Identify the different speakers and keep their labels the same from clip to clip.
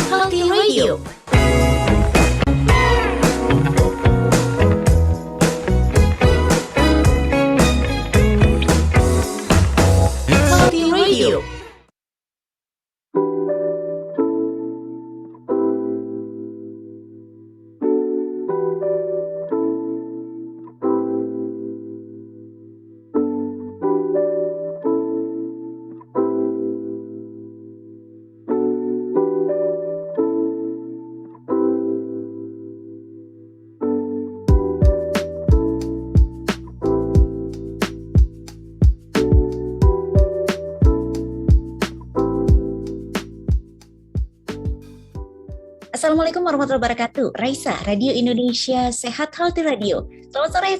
Speaker 1: Healthy Radio. Healthy Radio. Assalamualaikum warahmatullahi wabarakatuh. Raisa, Radio Indonesia Sehat Healthy Radio. Selamat sore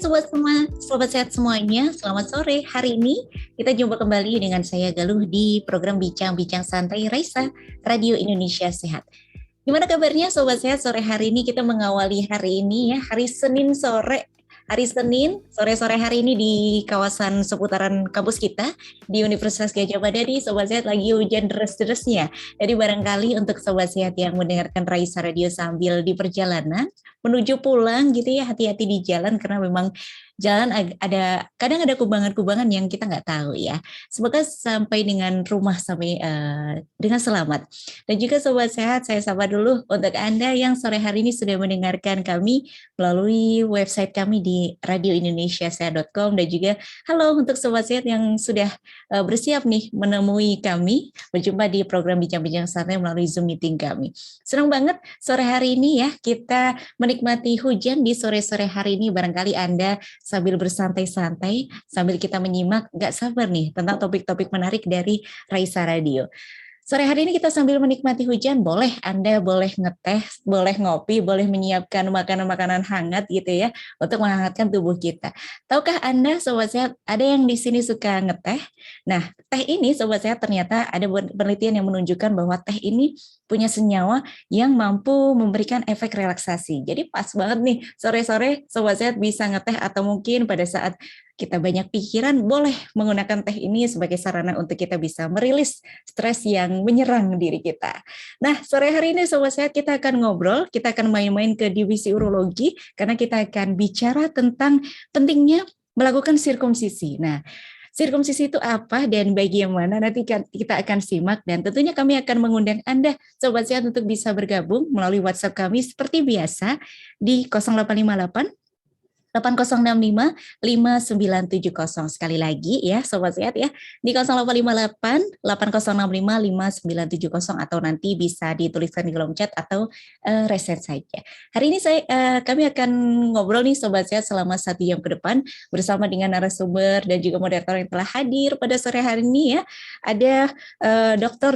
Speaker 1: sobat sehat semuanya. Selamat sore. Hari ini kita jumpa kembali dengan saya Galuh di program Bincang-Bincang Santai Raisa, Radio Indonesia Sehat. Gimana kabarnya sobat sehat sore hari ini? Kita mengawali hari ini ya, hari Senin sore. Hari Senin, sore-sore hari ini di kawasan seputaran kampus kita di Universitas Gadjah Mada nih, Sobat Sehat lagi hujan deras-derasnya. Jadi barangkali untuk Sobat Sehat yang mendengarkan Raisa Radio sambil di perjalanan, menuju pulang gitu ya, hati-hati di jalan karena memang jalan kadang ada kubangan-kubangan yang kita nggak tahu ya. Semoga sampai dengan rumah dengan selamat. Dan juga Sobat Sehat, saya sapa dulu untuk Anda yang sore hari ini sudah mendengarkan kami melalui website kami di radioindonesiasehat.com dan juga halo untuk Sobat Sehat yang sudah bersiap nih menemui kami, berjumpa di program Bincang-Bincang Santai melalui Zoom meeting kami. Senang banget sore hari ini ya, kita menikmati hujan di sore-sore hari ini. Barangkali Anda sambil bersantai-santai, sambil kita menyimak, gak sabar nih tentang topik-topik menarik dari Raisa Radio. Sore hari ini kita sambil menikmati hujan, Anda boleh ngeteh, boleh ngopi, boleh menyiapkan makanan-makanan hangat gitu ya, untuk menghangatkan tubuh kita. Tahukah Anda, Sobat Sehat, ada yang di sini suka ngeteh? Nah, teh ini, Sobat Sehat, ternyata ada penelitian yang menunjukkan bahwa teh ini punya senyawa yang mampu memberikan efek relaksasi. Jadi pas banget nih, sore-sore Sobat Sehat bisa ngeteh atau mungkin pada saat kita banyak pikiran, boleh menggunakan teh ini sebagai sarana untuk kita bisa merilis stres yang menyerang diri kita. Nah, sore hari ini Sobat Sehat kita akan ngobrol, kita akan main-main ke divisi urologi, karena kita akan bicara tentang pentingnya melakukan sirkumsisi. Nah, sirkumsisi itu apa dan bagaimana? Nanti kita akan simak dan tentunya kami akan mengundang Anda, Sobat Sehat, untuk bisa bergabung melalui WhatsApp kami seperti biasa di 0858 8065 5970. Sekali lagi ya Sobat Sehat ya, di 0858 8065 5970 atau nanti bisa dituliskan di kolom chat atau reset saja. Hari ini kami akan ngobrol nih Sobat Sehat selama 1 jam ke depan bersama dengan narasumber dan juga moderator yang telah hadir pada sore hari ini ya. Ada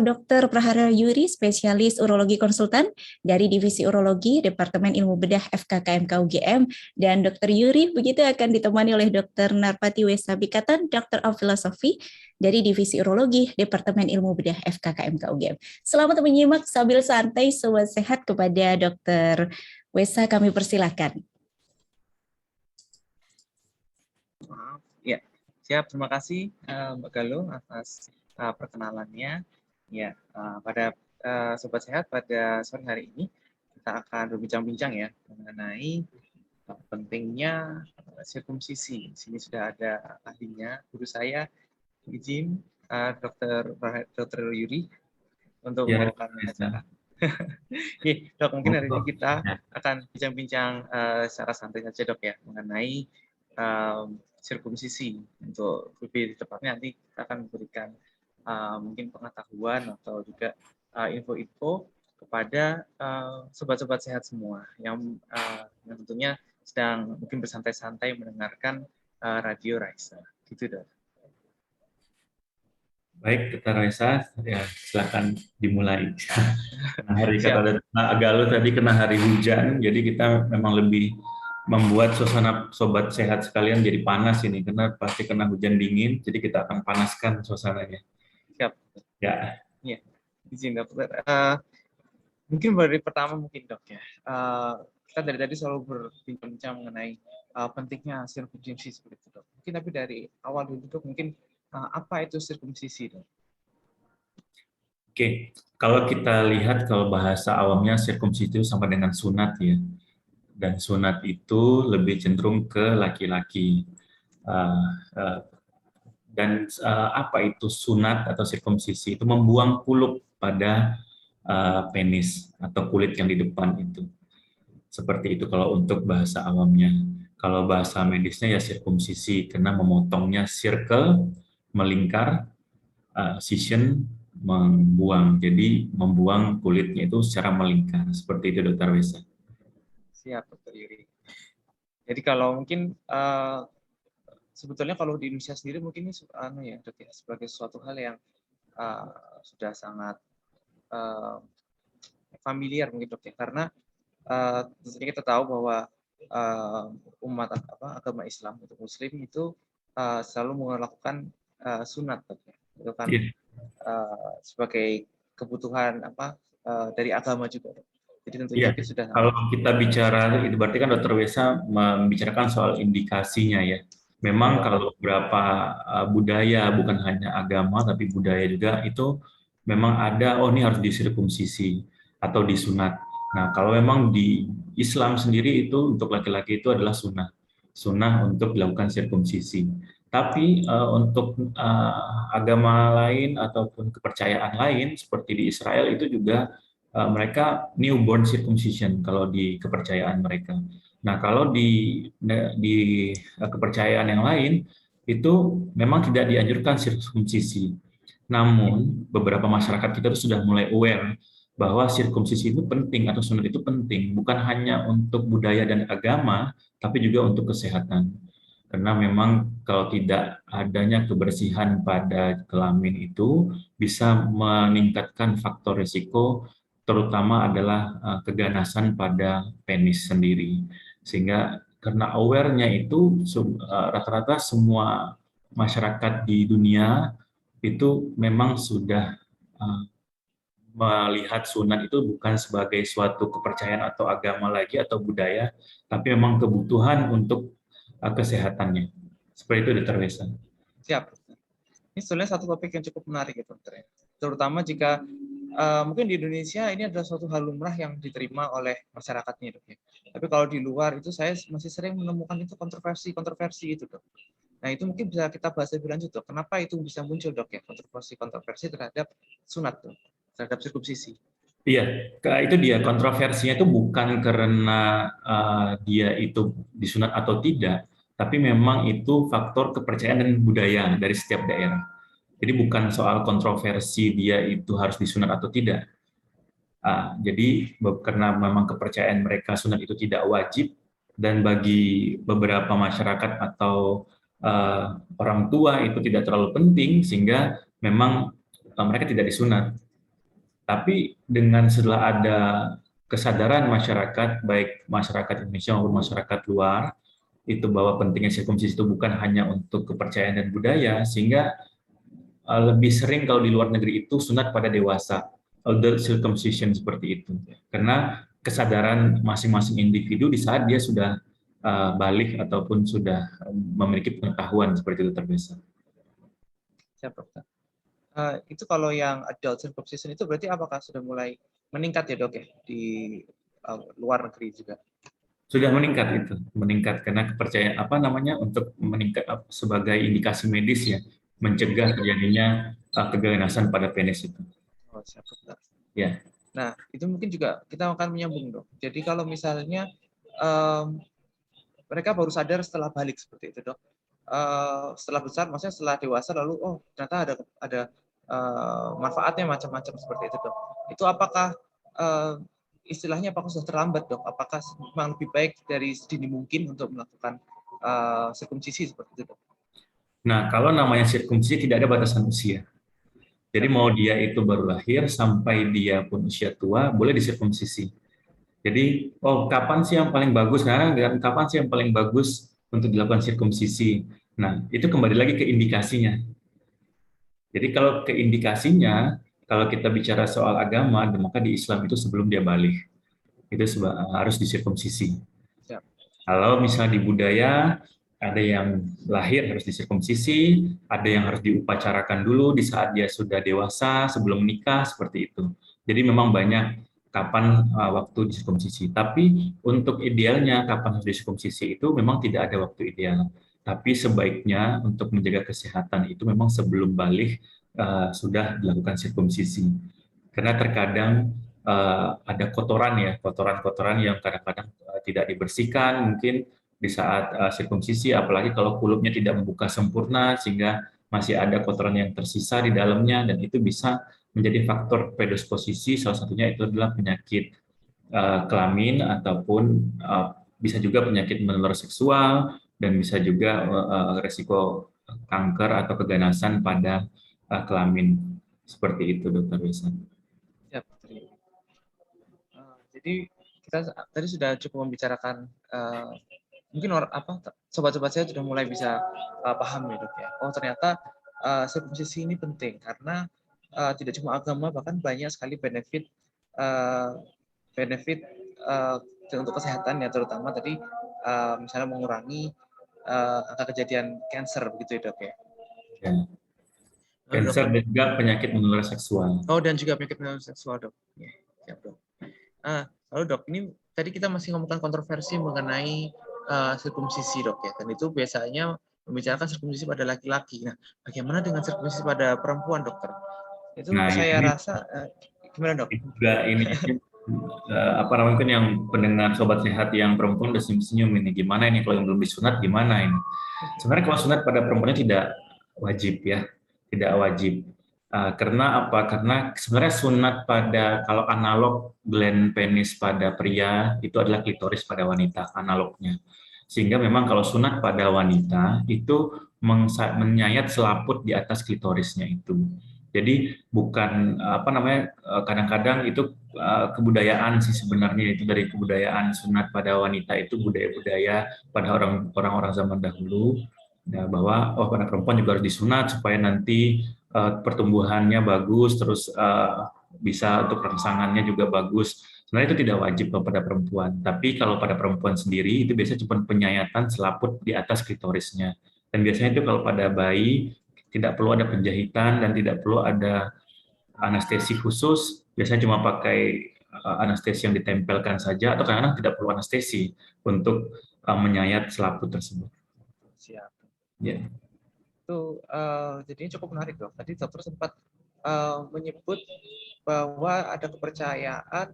Speaker 1: Dr. Prahara Yuri, spesialis urologi konsultan dari Divisi Urologi Departemen Ilmu Bedah FKKMK UGM, dan Dr. Yuri begitu akan ditemani oleh Dr. Narpati Wesa Bikatan, Doctor of Philosophy dari Divisi Urologi Departemen Ilmu Bedah FKKMK UGM. Selamat menyimak sambil santai Sobat Sehat. Kepada Dr. Wesa kami persilahkan.
Speaker 2: Ya, siap. Terima kasih Mbak Galuh atas perkenalannya. Ya, pada Sobat Sehat, pada sore hari ini kita akan berbincang-bincang ya mengenai pentingnya sirkumsisi. Di sini sudah ada ahlinya, guru saya, izin Dr. Yuri untuk membawakan acara. Oke, Dok, mungkin hari ini kita akan bincang-bincang secara santai saja Dok ya mengenai sirkumsisi. Untuk lebih tepatnya nanti kita akan memberikan mungkin pengetahuan atau juga info-info kepada sobat-sobat sehat semua yang tentunya sedang mungkin bersantai-santai mendengarkan Radio Raisa. Gitu Dok.
Speaker 3: Baik, Dr. Raisa, ya silakan dimulai. Hari kata Galuh tadi kena hari hujan, jadi kita memang lebih membuat suasana sobat sehat sekalian jadi panas ini, karena pasti kena hujan dingin, jadi kita akan panaskan suasananya.
Speaker 2: Siap.
Speaker 3: Ya.
Speaker 2: Ya, izin Dokter. Mungkin dari pertama mungkin Dok ya. Kita dari tadi selalu berbincang mengenai pentingnya sirkumsisi seperti itu Dok. Mungkin tapi dari awal dulu Dok, mungkin apa itu sirkumsisi Dok?
Speaker 3: Oke, kalau kita lihat kalau bahasa awamnya sirkumsisi itu sama dengan sunat ya, dan sunat itu lebih cenderung ke laki-laki. Uh, uh, dan apa itu sunat atau sirkumsisi? Itu membuang kulup pada penis atau kulit yang di depan itu. Seperti itu kalau untuk bahasa awamnya. Kalau bahasa medisnya ya sirkumsisi karena memotongnya circle, melingkar, scission, membuang. Jadi membuang kulitnya itu secara melingkar. Seperti itu Dokter Wesa.
Speaker 2: Siap, Dokter Yuri. Jadi kalau mungkin sebetulnya kalau di Indonesia sendiri mungkin ini ya, Dok, ya, sebagai suatu hal yang sudah sangat familiar mungkin, Dok, ya, karena tentunya kita tahu bahwa umat agama Islam untuk Muslim itu selalu melakukan sunat, Dok, ya. Itu kan sebagai kebutuhan dari agama juga, Dok. Jadi tentunya
Speaker 3: Iya,
Speaker 2: sudah.
Speaker 3: kalau kita bicara itu berarti kan Dokter Wesa membicarakan soal indikasinya ya. Memang kalau beberapa budaya bukan hanya agama tapi budaya juga itu memang ada ini harus disirkumsisi atau disunat. Nah, kalau memang di Islam sendiri itu untuk laki-laki itu adalah sunnah. Sunnah untuk dilakukan sirkumsisi. Tapi untuk agama lain ataupun kepercayaan lain seperti di Israel itu juga mereka newborn circumcision kalau di kepercayaan mereka. Nah, kalau di kepercayaan yang lain itu memang tidak dianjurkan sirkumsisi. Namun beberapa masyarakat kita itu sudah mulai aware bahwa sirkumsisi itu penting atau sunat itu penting bukan hanya untuk budaya dan agama, tapi juga untuk kesehatan. Karena memang kalau tidak adanya kebersihan pada kelamin itu bisa meningkatkan faktor risiko terutama adalah keganasan pada penis sendiri. Sehingga karena aware-nya itu rata-rata semua masyarakat di dunia itu memang sudah melihat sunat itu bukan sebagai suatu kepercayaan atau agama lagi atau budaya, tapi memang kebutuhan untuk kesehatannya. Seperti itu, Dr. Wesa.
Speaker 2: Siap. Ini sebenarnya satu topik yang cukup menarik ya, Dokter. Terutama jika mungkin di Indonesia ini adalah suatu hal lumrah yang diterima oleh masyarakatnya, Dok, ya. Tapi kalau di luar itu saya masih sering menemukan itu kontroversi itu, Dok. Nah, itu mungkin bisa kita bahas lebih lanjut, Dok. Kenapa itu bisa muncul, Dok, ya, kontroversi terhadap sunat, Dok, terhadap sirkumsisi?
Speaker 3: Iya, itu dia kontroversinya itu bukan karena dia itu disunat atau tidak, tapi memang itu faktor kepercayaan dan budaya dari setiap daerah. Jadi bukan soal kontroversi dia itu harus disunat atau tidak. Jadi karena memang kepercayaan mereka sunat itu tidak wajib dan bagi beberapa masyarakat atau orang tua itu tidak terlalu penting sehingga memang mereka tidak disunat. Tapi dengan setelah ada kesadaran masyarakat, baik masyarakat Indonesia maupun masyarakat luar, itu bahwa pentingnya sirkumsisi itu bukan hanya untuk kepercayaan dan budaya, sehingga lebih sering kalau di luar negeri itu sunat pada dewasa, adult circumcision seperti itu. Karena kesadaran masing-masing individu di saat dia sudah balik ataupun sudah memiliki pengetahuan seperti itu terbiasa.
Speaker 2: Siap, Dokter. Itu kalau yang adult circumcision itu berarti apakah sudah mulai meningkat ya, Dok, ya, di luar negeri juga?
Speaker 3: Sudah meningkat karena kepercayaan untuk meningkat sebagai indikasi medis ya, mencegah terjadinya keganasan pada penis itu.
Speaker 2: Oh, siap, Dokter.
Speaker 3: Ya.
Speaker 2: Nah, itu mungkin juga kita akan menyambung, Dok. Jadi kalau misalnya mereka baru sadar setelah balik seperti itu, Dok. Setelah besar, maksudnya setelah dewasa lalu ternyata ada manfaatnya macam-macam seperti itu, Dok. Itu apakah istilahnya apakah sudah terlambat, Dok? Apakah memang lebih baik dari sedini mungkin untuk melakukan sirkumsisi seperti itu, Dok?
Speaker 3: Nah, kalau namanya sirkumsisi tidak ada batasan usia. Jadi mau dia itu baru lahir sampai dia pun usia tua boleh disirkumsisi. Jadi, kapan sih yang paling bagus? Kapan sih yang paling bagus untuk dilakukan sirkumsisi? Nah, itu kembali lagi ke indikasinya. Jadi kalau ke indikasinya, kalau kita bicara soal agama, maka di Islam itu sebelum dia balik, itu harus disirkumsisi.
Speaker 2: Ya.
Speaker 3: Kalau misalnya di budaya, ada yang lahir harus disirkumsisi, ada yang harus diupacarakan dulu di saat dia sudah dewasa sebelum menikah seperti itu. Jadi memang banyak kapan waktu disirkumsisi. Tapi untuk idealnya kapan harus disirkumsisi itu memang tidak ada waktu ideal. Tapi sebaiknya untuk menjaga kesehatan itu memang sebelum balik sudah dilakukan sirkumsisi. Karena terkadang ada kotoran ya, kotoran-kotoran yang kadang-kadang tidak dibersihkan mungkin di saat sirkumsisi, apalagi kalau kulupnya tidak membuka sempurna sehingga masih ada kotoran yang tersisa di dalamnya, dan itu bisa menjadi faktor predisposisi. Salah satunya itu adalah penyakit kelamin ataupun bisa juga penyakit menular seksual, dan bisa juga resiko kanker atau keganasan pada kelamin. Seperti itu, Dokter Wilson.
Speaker 2: Ya, jadi kita tadi sudah cukup membicarakan mungkin sobat-sobat saya sudah mulai bisa paham ya, Dok ya. Oh, ternyata sirkumsisi ini penting karena tidak cuma agama, bahkan banyak sekali benefit untuk kesehatan ya, terutama tadi misalnya mengurangi angka kejadian kanker begitu ya, Dok ya.
Speaker 3: Ya. Kanker dan juga penyakit menular seksual.
Speaker 2: Oh, dan juga penyakit menular seksual, Dok. Ya, siap, Dok. Lalu Dok, ini tadi kita masih ngomongkan kontroversi mengenai sirkumsisi, Dok ya. Dan itu biasanya membicarakan sirkumsisi pada laki-laki. Nah, bagaimana dengan sirkumsisi pada perempuan, Dokter? Itu saya rasa gimana, Dok?
Speaker 3: Juga ini apa namanya, kan yang pendengar sobat sehat yang perempuan udah senyum ini, gimana ini kalau yang belum disunat gimana ini? Sebenarnya kalau sunat pada perempuannya tidak wajib ya, tidak wajib. Karena apa? Karena sebenarnya sunat pada, kalau analog gland penis pada pria itu adalah klitoris pada wanita, analognya. Sehingga memang kalau sunat pada wanita itu menyayat selaput di atas klitorisnya itu. Jadi bukan apa namanya, kadang-kadang itu kebudayaan sih sebenarnya, itu dari kebudayaan sunat pada wanita itu budaya-budaya pada orang-orang zaman dahulu, ya, bahwa pada perempuan juga harus disunat supaya nanti pertumbuhannya bagus, terus bisa untuk rangsangannya juga bagus. Sebenarnya itu tidak wajib pada perempuan, tapi kalau pada perempuan sendiri itu biasanya cuma penyayatan selaput di atas klitorisnya. Dan biasanya itu kalau pada bayi tidak perlu ada penjahitan dan tidak perlu ada anestesi khusus, biasanya cuma pakai anestesi yang ditempelkan saja, atau kadang-kadang tidak perlu anestesi untuk menyayat selaput tersebut.
Speaker 2: Siap.
Speaker 3: Ya.
Speaker 2: Itu jadinya cukup menarik, Dok. Tadi dokter sempat menyebut bahwa ada kepercayaan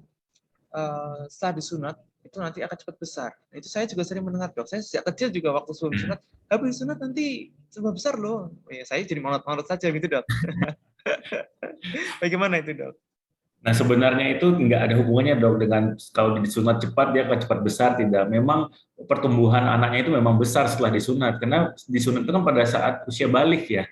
Speaker 2: setelah disunat itu nanti akan cepat besar. Itu saya juga sering mendengar, Dok. Saya sejak kecil juga waktu sebelum sunat, habis sunat nanti cepat besar loh. Ya, saya jadi manut-manut saja gitu, Dok. Bagaimana itu, Dok?
Speaker 3: Nah, sebenarnya itu nggak ada hubungannya, Dok, dengan kalau disunat cepat dia akan cepat besar, tidak. Memang pertumbuhan anaknya itu memang besar setelah disunat, karena disunat itu kan pada saat usia balik ya.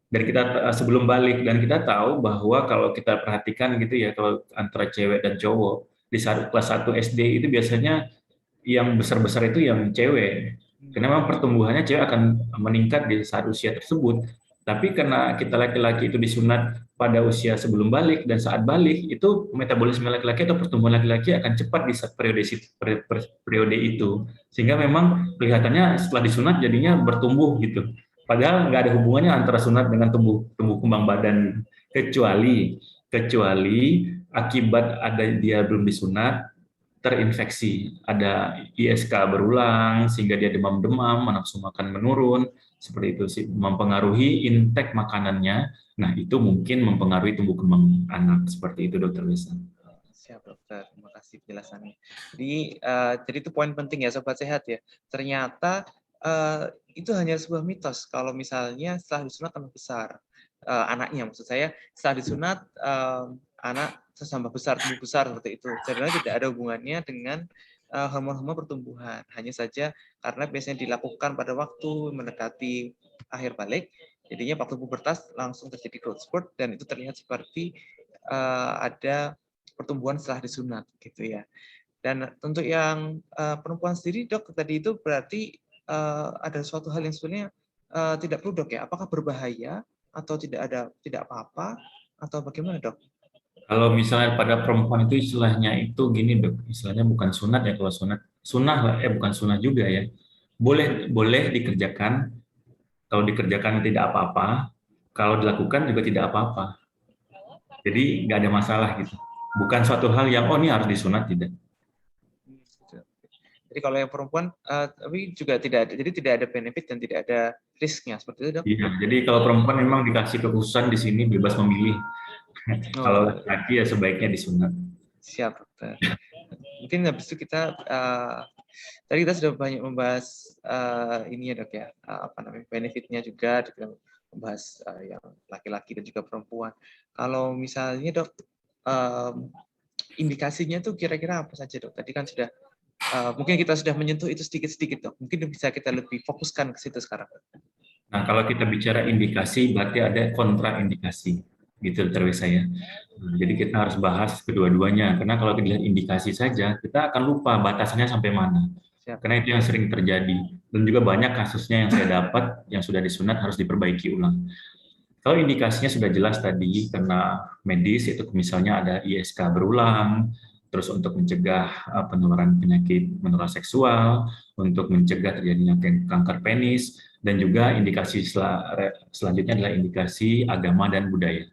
Speaker 3: Dan kita sebelum balik, dan kita tahu bahwa kalau kita perhatikan gitu ya, kalau antara cewek dan cowok di saat kelas 1 SD itu biasanya yang besar-besar itu yang cewek. Karena memang pertumbuhannya cewek akan meningkat di saat usia tersebut. Tapi karena kita laki-laki itu disunat pada usia sebelum balik, dan saat balik itu metabolisme laki-laki atau pertumbuhan laki-laki akan cepat di saat periode itu. Sehingga memang kelihatannya setelah disunat jadinya bertumbuh gitu. Padahal nggak ada hubungannya antara sunat dengan tumbuh kembang badan, kecuali akibat ada dia belum disunat, terinfeksi, ada ISK berulang sehingga dia demam-demam, nafsu makan menurun, seperti itu sih, mempengaruhi intake makanannya. Nah, itu mungkin mempengaruhi tumbuh kembang anak, seperti itu, Dokter Lisa.
Speaker 2: Siap, Dokter. Terima kasih penjelasannya. Jadi itu poin penting ya, Sobat Sehat ya. Ternyata itu hanya sebuah mitos. Kalau misalnya setelah disunat tambah besar anaknya, maksud saya setelah disunat anak tambah besar, tumbuh besar seperti itu. Sebenarnya tidak ada hubungannya dengan hormon-hormon pertumbuhan. Hanya saja karena biasanya dilakukan pada waktu mendekati akhir balik, jadinya waktu pubertas langsung terjadi growth spurt, dan itu terlihat seperti ada pertumbuhan setelah disunat gitu ya. Dan untuk yang perempuan sendiri, Dok, tadi itu berarti ada suatu hal yang sebenarnya tidak perlu, Dok ya. Apakah berbahaya atau tidak apa-apa atau bagaimana, Dok?
Speaker 3: Kalau misalnya pada perempuan itu istilahnya itu gini, Dok, istilahnya bukan sunat ya, kalau sunat sunnah lah, bukan sunnah juga ya. boleh boleh dikerjakan. Kalau dikerjakan tidak apa-apa, kalau dilakukan juga tidak apa-apa. Jadi nggak ada masalah gitu. Bukan suatu hal yang oh ini harus disunat, tidak.
Speaker 2: Jadi kalau yang perempuan, tapi juga tidak ada, jadi tidak ada benefit dan tidak ada risknya seperti itu, Dok?
Speaker 3: Iya, jadi kalau perempuan memang dikasih kekhususan di sini bebas memilih. Kalau
Speaker 2: Oh,
Speaker 3: laki-laki ya sebaiknya disunat.
Speaker 2: siap, dokter. Mungkin habis itu kita tadi kita sudah banyak membahas ini ya, Dok ya, apa namanya, benefitnya juga, kita membahas yang laki-laki dan juga perempuan. Kalau misalnya, Dok, indikasinya tuh kira-kira apa saja, Dok? Tadi kan sudah mungkin kita sudah menyentuh itu sedikit-sedikit, Dok. Mungkin bisa kita lebih fokuskan ke situ sekarang.
Speaker 3: Nah, kalau kita bicara indikasi, berarti ada kontraindikasi, gitu terus saya. Jadi kita harus bahas kedua-duanya, karena kalau kita lihat indikasi saja, kita akan lupa batasannya sampai mana.
Speaker 2: Siap.
Speaker 3: Karena itu yang sering terjadi. Dan juga banyak kasusnya yang saya dapat, yang sudah disunat harus diperbaiki ulang. Kalau indikasinya sudah jelas tadi, karena medis, itu misalnya ada ISK berulang, terus untuk mencegah penularan penyakit menular seksual, untuk mencegah terjadinya kanker penis, dan juga indikasi selanjutnya adalah indikasi agama dan budaya.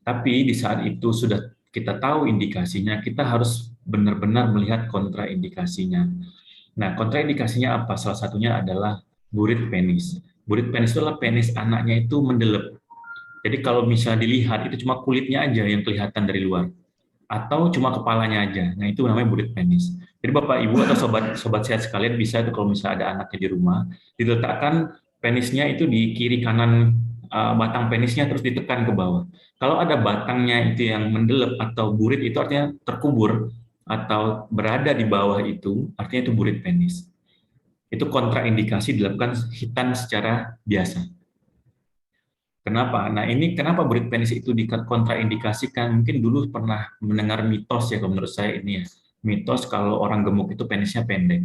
Speaker 3: Tapi di saat itu sudah kita tahu indikasinya, kita harus benar-benar melihat kontraindikasinya. Nah, kontraindikasinya apa? Salah satunya adalah burit penis. Burit penis itu adalah penis anaknya itu mendelep. Jadi kalau misalnya dilihat, itu cuma kulitnya aja yang kelihatan dari luar. Atau cuma kepalanya aja. Nah, itu namanya burit penis. Jadi Bapak, Ibu, atau sobat sehat sekalian bisa itu kalau misalnya ada anaknya di rumah, diletakkan penisnya itu di kiri kanan batang penisnya terus ditekan ke bawah. Kalau ada batangnya itu yang mendelep atau burit itu artinya terkubur atau berada di bawah itu artinya itu burit penis. Itu kontraindikasi dilakukan hitan secara biasa. Kenapa? Nah ini kenapa burit penis itu dikontraindikasikan? Mungkin dulu pernah mendengar mitos ya, kalau menurut saya ini ya. Mitos kalau orang gemuk itu penisnya pendek.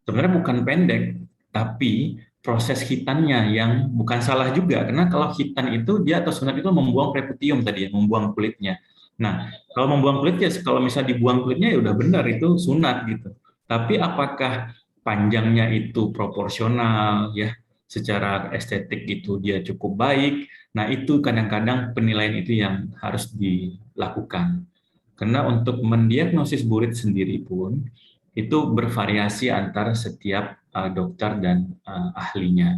Speaker 3: Sebenarnya bukan pendek, tapi proses hitannya yang bukan salah juga. Karena kalau hitan itu dia atau sunat itu membuang preputium tadi ya, membuang kulitnya. Nah, kalau membuang kulitnya, kalau misalnya dibuang kulitnya ya udah benar itu sunat gitu. Tapi apakah panjangnya itu proporsional ya, secara estetik itu dia cukup baik? Nah, itu kadang-kadang penilaian itu yang harus dilakukan. Karena untuk mendiagnosis burit sendiri pun itu bervariasi antara setiap dokter dan ahlinya.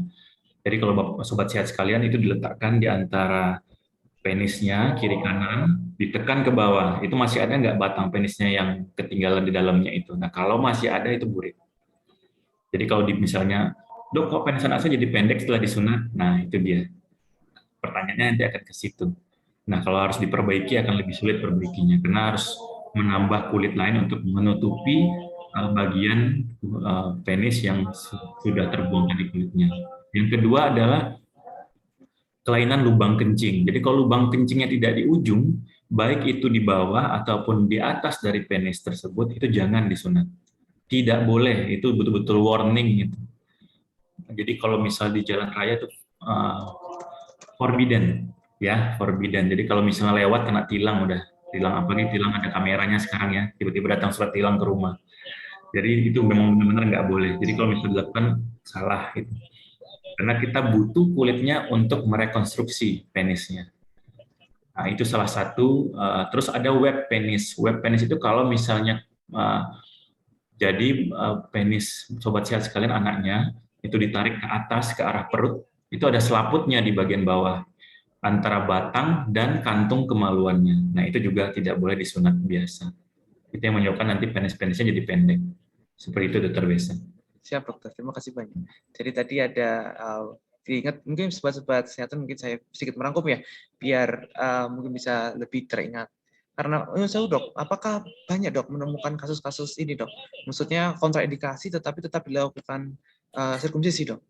Speaker 3: Jadi kalau Bapak sobat sehat sekalian itu diletakkan di antara penisnya kiri kanan, ditekan ke bawah. Itu masih ada nggak batang penisnya yang ketinggalan di dalamnya itu. Nah, kalau masih ada itu burit. Jadi kalau misalnya, "Dok, kok penis anak saya jadi pendek setelah disunat?" Nah, itu dia. Pertanyaannya nanti akan ke situ. Nah, kalau harus diperbaiki akan lebih sulit perbaikinya karena harus menambah kulit lain untuk menutupi bagian penis yang sudah terbuang dari kulitnya. Yang kedua adalah kelainan lubang kencing. Jadi kalau lubang kencingnya tidak di ujung, baik itu di bawah ataupun di atas dari penis tersebut, itu jangan disunat. Tidak boleh, itu betul-betul warning gitu. Jadi kalau misal di jalan raya itu forbidden, ya forbidden. Jadi kalau misalnya lewat kena tilang udah, tilang apa nih, tilang ada kameranya sekarang ya, tiba-tiba datang surat tilang ke rumah. Jadi itu memang benar-benar nggak boleh. Jadi kalau misalnya dilakukan salah itu. Karena kita butuh kulitnya untuk merekonstruksi penisnya. Nah, itu salah satu. Terus ada web penis. Web penis itu kalau misalnya jadi penis sobat sehat sekalian anaknya itu ditarik ke atas ke arah perut, itu ada selaputnya di bagian bawah antara batang dan kantung kemaluannya. Nah, itu juga tidak boleh disunat biasa. Itu yang menyebabkan nanti penis-penisnya jadi pendek. Seperti itu, Dokter Besa.
Speaker 2: Siap, Dokter. Terima kasih banyak. Jadi tadi ada diingat, mungkin sobat-sobat kesehatan mungkin saya sedikit merangkum ya, biar mungkin bisa lebih teringat. Karena saya Dok, apakah banyak Dok menemukan kasus-kasus ini Dok? Maksudnya kontraindikasi tetapi tetap dilakukan sirkumsisi Dok?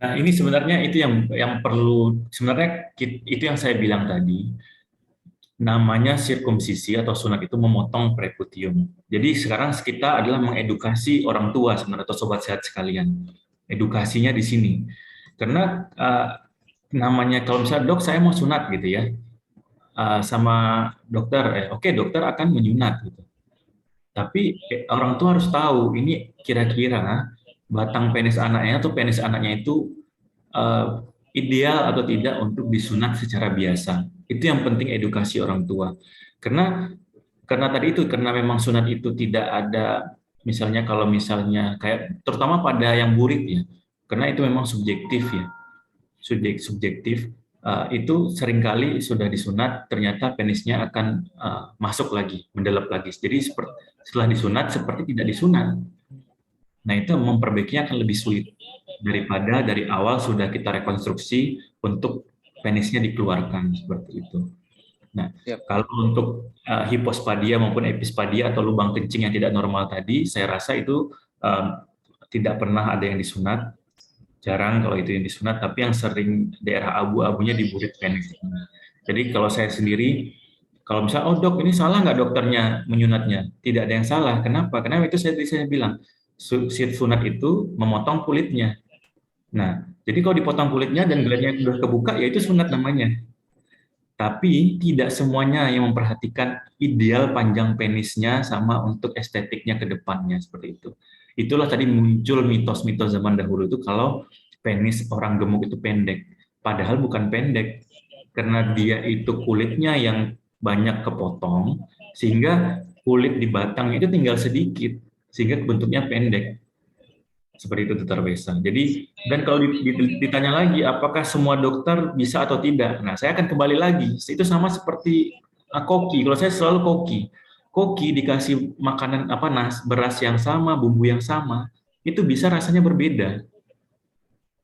Speaker 3: Nah, ini sebenarnya itu yang perlu, sebenarnya itu yang saya bilang tadi, namanya sirkumsisi atau sunat itu memotong preputium. Jadi sekarang kita adalah mengedukasi orang tua sebenarnya atau sobat sehat sekalian. Edukasinya di sini. Karena namanya kalau misalnya dok saya mau sunat gitu ya, sama dokter, oke, dokter akan menyunat gitu. Tapi orang tua harus tahu ini kira-kira batang penis anaknya atau penis anaknya itu eh, ideal atau tidak untuk disunat secara biasa. Itu yang penting edukasi orang tua. Karena tadi itu karena memang sunat itu tidak ada misalnya kalau misalnya kayak terutama pada yang burik ya. Karena itu memang subjektif ya. Subjektif itu seringkali sudah disunat ternyata penisnya akan masuk lagi, mendelep lagi. Jadi setelah disunat seperti tidak disunat. Nah, itu memperbaikinya akan lebih sulit daripada dari awal sudah kita rekonstruksi untuk penisnya dikeluarkan seperti itu. Nah, kalau untuk hipospadia maupun epispadia atau lubang kencing yang tidak normal tadi, saya rasa itu tidak pernah ada yang disunat, jarang kalau itu yang disunat, tapi yang sering daerah abu-abunya di burit penis. Jadi kalau saya sendiri, kalau misalnya, oh dok, ini salah nggak dokternya menyunatnya? Tidak ada yang salah. Kenapa? Karena itu saya bilang, sunat itu memotong kulitnya. Nah, jadi kalau dipotong kulitnya dan gelarnya sudah kebuka, ya itu sunat namanya. Tapi tidak semuanya yang memperhatikan ideal panjang penisnya sama untuk estetiknya ke depannya seperti itu. Itulah tadi muncul mitos-mitos zaman dahulu itu kalau penis orang gemuk itu pendek. Padahal bukan pendek, karena dia itu kulitnya yang banyak kepotong, sehingga kulit di batang itu tinggal sedikit, sehingga bentuknya pendek. Seperti itu Dr. Wesa. Jadi, dan kalau ditanya lagi, apakah semua dokter bisa atau tidak? Nah, saya akan kembali lagi. Itu sama seperti koki. Kalau saya selalu koki. Koki dikasih makanan beras yang sama, bumbu yang sama, itu bisa rasanya berbeda.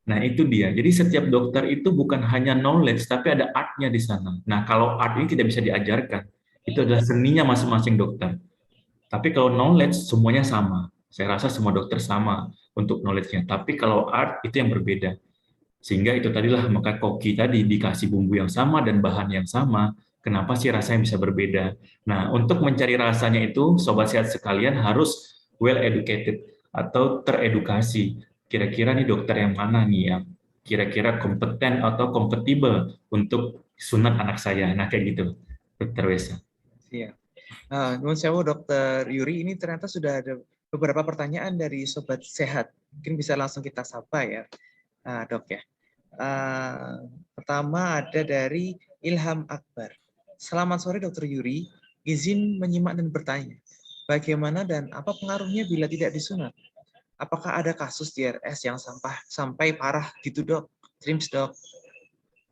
Speaker 3: Nah, itu dia. Jadi setiap dokter itu bukan hanya knowledge, tapi ada art-nya di sana. Nah, kalau art ini tidak bisa diajarkan. Itu adalah seninya masing-masing dokter. Tapi kalau knowledge, semuanya sama. Saya rasa semua dokter sama untuk knowledge-nya. Tapi kalau art, itu yang berbeda. Sehingga itu tadilah, maka koki tadi dikasih bumbu yang sama dan bahan yang sama, kenapa sih rasanya bisa berbeda? Nah, untuk mencari rasanya itu, Sobat Sehat sekalian harus well educated atau teredukasi. Kira-kira nih dokter yang mana nih yang kira-kira kompeten atau kompatibel untuk sunat anak saya. Nah, kayak gitu, Dokter Wesa.
Speaker 2: Iya. Nuhun sewu Dokter Yuri, ini ternyata sudah ada beberapa pertanyaan dari Sobat Sehat. Mungkin bisa langsung kita sapa ya, Dok ya. Pertama ada dari Ilham Akbar. Selamat sore Dokter Yuri, izin menyimak dan bertanya. Bagaimana dan apa pengaruhnya bila tidak disunat? Apakah ada kasus DRS yang sampai parah gitu dok? Trims dok.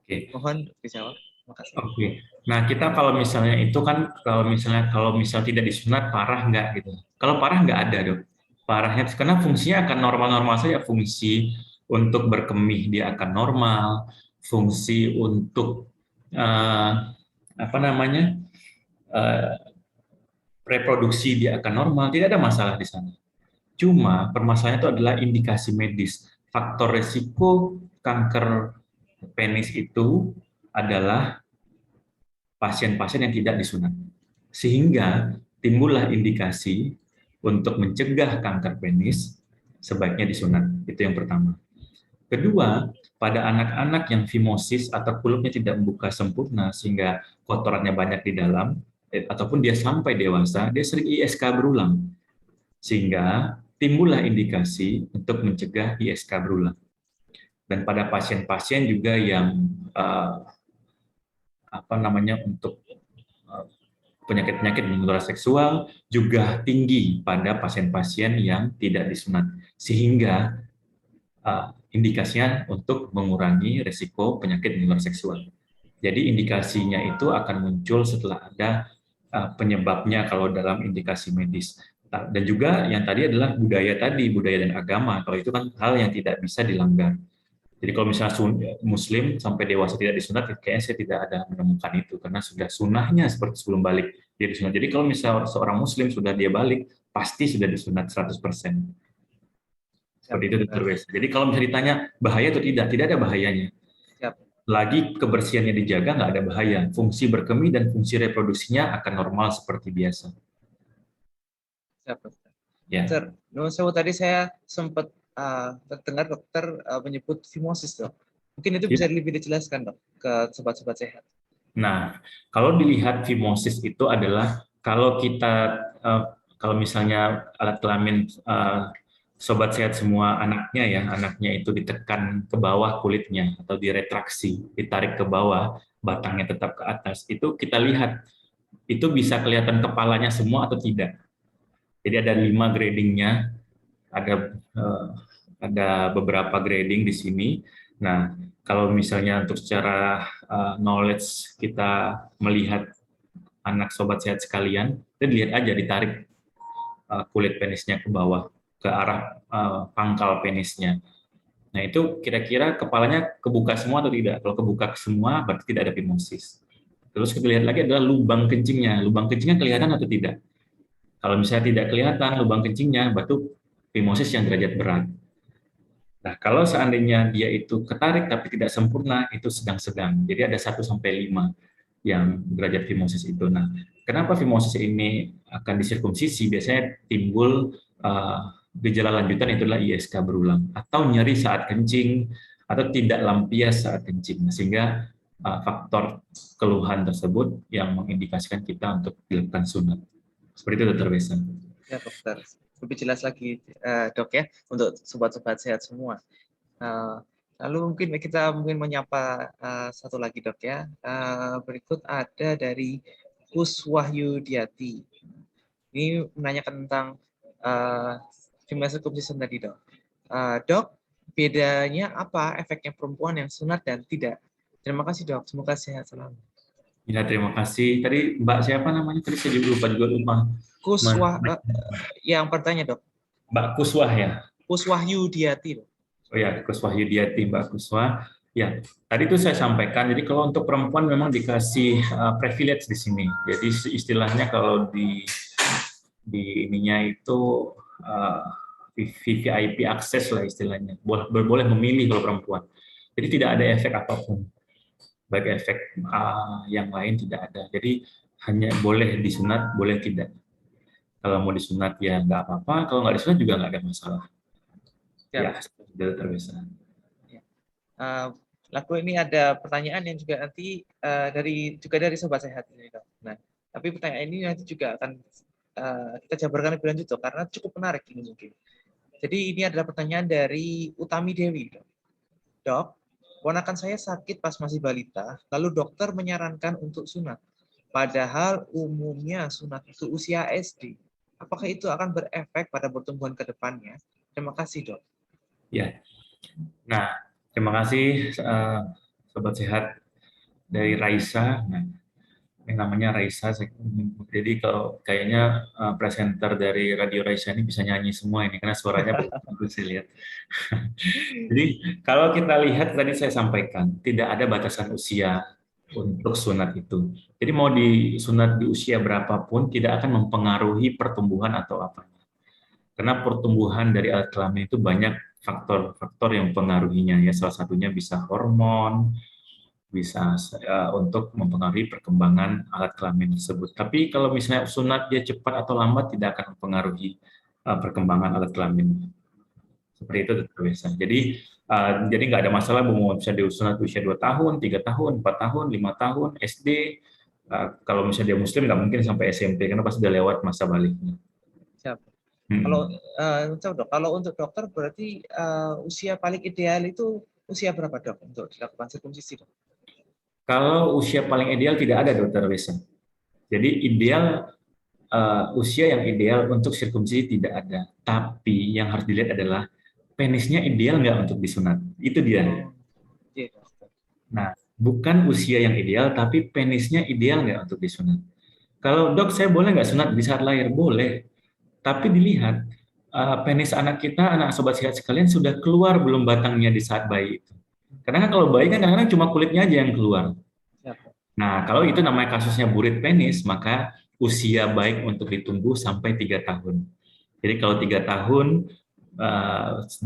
Speaker 3: Oke.
Speaker 2: Mohon dijawab.
Speaker 3: Oke. Nah, kita kalau misalnya itu kan kalau misal tidak disunat parah nggak gitu. Kalau parah nggak ada, Dok. Parahnya karena fungsinya akan normal-normal saja, fungsi untuk berkemih dia akan normal, fungsi untuk reproduksi dia akan normal, tidak ada masalah di sana. Cuma permasalahannya itu adalah indikasi medis. Faktor resiko kanker penis itu adalah pasien-pasien yang tidak disunat. Sehingga timbullah indikasi untuk mencegah kanker penis, sebaiknya disunat. Itu yang pertama. Kedua, pada anak-anak yang fimosis atau kulitnya tidak membuka sempurna sehingga kotorannya banyak di dalam, ataupun dia sampai dewasa, dia sering ISK berulang. Sehingga timbullah indikasi untuk mencegah ISK berulang. Dan pada pasien-pasien juga yang untuk penyakit-penyakit menular seksual juga tinggi pada pasien-pasien yang tidak disunat, sehingga indikasinya untuk mengurangi risiko penyakit menular seksual. Jadi indikasinya itu akan muncul setelah ada penyebabnya kalau dalam indikasi medis. Dan juga yang tadi adalah budaya dan agama. Kalau itu kan hal yang tidak bisa dilanggar. Jadi kalau misalnya Muslim sampai dewasa tidak disunat, kayaknya saya tidak ada menemukan itu karena sudah sunahnya seperti sebelum balik dia disunat. Jadi kalau misalnya seorang Muslim sudah dia balik, pasti sudah disunat 100%. Seperti itu Dr. Wes. Jadi kalau misalnya ditanya bahaya atau tidak ada bahayanya. Lagi kebersihannya dijaga, nggak ada bahaya. Fungsi berkemih dan fungsi reproduksinya akan normal seperti biasa.
Speaker 2: Ya. Dokter, tadi saya sempat terdengar dokter menyebut fimosis dok. Mungkin itu bisa lebih dijelaskan dok ke sobat-sobat sehat.
Speaker 3: Nah, kalau dilihat fimosis itu adalah kalau kita kalau misalnya alat kelamin sobat sehat semua anaknya ya, anaknya itu ditekan ke bawah kulitnya atau diretraksi, ditarik ke bawah, batangnya tetap ke atas, itu kita lihat itu bisa kelihatan kepalanya semua atau tidak. Jadi ada 5 gradingnya, eh, ada beberapa grading di sini. Nah, kalau misalnya untuk secara knowledge kita melihat anak sobat sehat sekalian, kita lihat aja ditarik kulit penisnya ke bawah ke arah pangkal penisnya. Nah, itu kira-kira kepalanya kebuka semua atau tidak? Kalau kebuka semua berarti tidak ada fimosis. Terus kita lihat lagi adalah lubang kencingnya. Lubang kencingnya kelihatan atau tidak? Kalau misalnya tidak kelihatan lubang kencingnya, berarti fimosis yang derajat berat. Nah, kalau seandainya dia itu ketarik tapi tidak sempurna, itu sedang-sedang. Jadi ada 1-5 yang derajat fimosis itu. Nah, kenapa fimosis ini akan disirkumsisi? Biasanya timbul gejala lanjutan, itu adalah ISK berulang atau nyeri saat kencing atau tidak lampias saat kencing, sehingga faktor keluhan tersebut yang mengindikasikan kita untuk dilakukan sunat. Seperti itu, Dr. Besa.
Speaker 2: Ya, dokter. Lebih jelas lagi, dok ya, untuk sobat-sobat sehat semua. Lalu mungkin kita menyapa satu lagi, dok ya. Berikut ada dari Kuswahyudiati. Ini menanyakan tentang female circumcision tadi, dok. Dok, bedanya apa efeknya perempuan yang sunat dan tidak? Terima kasih, dok. Semoga sehat selalu.
Speaker 3: Ya, terima kasih. Tadi Mbak siapa namanya? Tadi saya juga lupa.
Speaker 2: Yang bertanya, dok.
Speaker 3: Mbak Kuswah ya?
Speaker 2: Kuswahyudiati, dok.
Speaker 3: Oh ya, Kuswahyudiati, Mbak Kuswah. Ya, tadi itu saya sampaikan. Jadi kalau untuk perempuan memang dikasih privilege di sini. Jadi istilahnya kalau di ininya itu VVIP akses lah istilahnya. Boleh memilih kalau perempuan. Jadi tidak ada efek apapun. Baik efek yang lain tidak ada. Jadi hanya boleh disunat, boleh tidak. Kalau mau disunat ya nggak apa-apa, kalau nggak disunat juga nggak ada masalah. Ya, sudah terbiasa.
Speaker 2: Lalu ini ada pertanyaan yang juga nanti dari sobat sehat ini, dok. Nah, tapi pertanyaan ini nanti juga akan kita jabarkan lebih lanjut, dok, karena cukup menarik ini mungkin. Jadi ini adalah pertanyaan dari Utami Dewi, dok. Dok, ponakan saya sakit pas masih balita, lalu dokter menyarankan untuk sunat. Padahal umumnya sunat itu usia SD. Apakah itu akan berefek pada pertumbuhan ke depannya? Terima kasih, dok.
Speaker 3: Ya. Nah, terima kasih sobat sehat dari Raisa. Nah, yang namanya Raisa. Jadi kalau kayaknya presenter dari Radio Raisa ini bisa nyanyi semua ini karena suaranya bagus saya lihat. Jadi kalau kita lihat tadi saya sampaikan tidak ada batasan usia untuk sunat itu. Jadi mau disunat di usia berapapun tidak akan mempengaruhi pertumbuhan atau apa. Karena pertumbuhan dari alat kelamin itu banyak faktor-faktor yang mempengaruhinya ya. Salah satunya bisa hormon, bisa untuk mempengaruhi perkembangan alat kelamin tersebut. Tapi kalau misalnya sunat dia cepat atau lambat tidak akan mempengaruhi perkembangan alat kelamin. Seperti itu biasa. Jadi nggak ada masalah mau bisa disunat usia 2 tahun, 3 tahun, 4 tahun, 5 tahun, SD. Kalau misalnya dia muslim nggak mungkin sampai SMP karena pasti udah lewat masa baliknya.
Speaker 2: Siap. Kalau untuk dokter berarti usia paling ideal itu usia berapa, dok, untuk dilakukan sirkumsisi, dok?
Speaker 3: Kalau usia paling ideal tidak ada, Dokter Wesa. Jadi ideal usia yang ideal untuk sirkumsisi tidak ada. Tapi yang harus dilihat adalah penisnya ideal nggak untuk disunat. Itu dia. Nah, bukan usia yang ideal, tapi penisnya ideal nggak untuk disunat. Kalau dok, saya boleh nggak sunat di saat lahir? Boleh. Tapi dilihat, penis anak kita, anak sobat sehat sekalian, sudah keluar belum batangnya di saat bayi itu. Karena kalau bayi kan kadang-kadang cuma kulitnya aja yang keluar. Nah, kalau itu namanya kasusnya burit penis, maka usia baik untuk ditunggu sampai 3 tahun. Jadi kalau 3 tahun,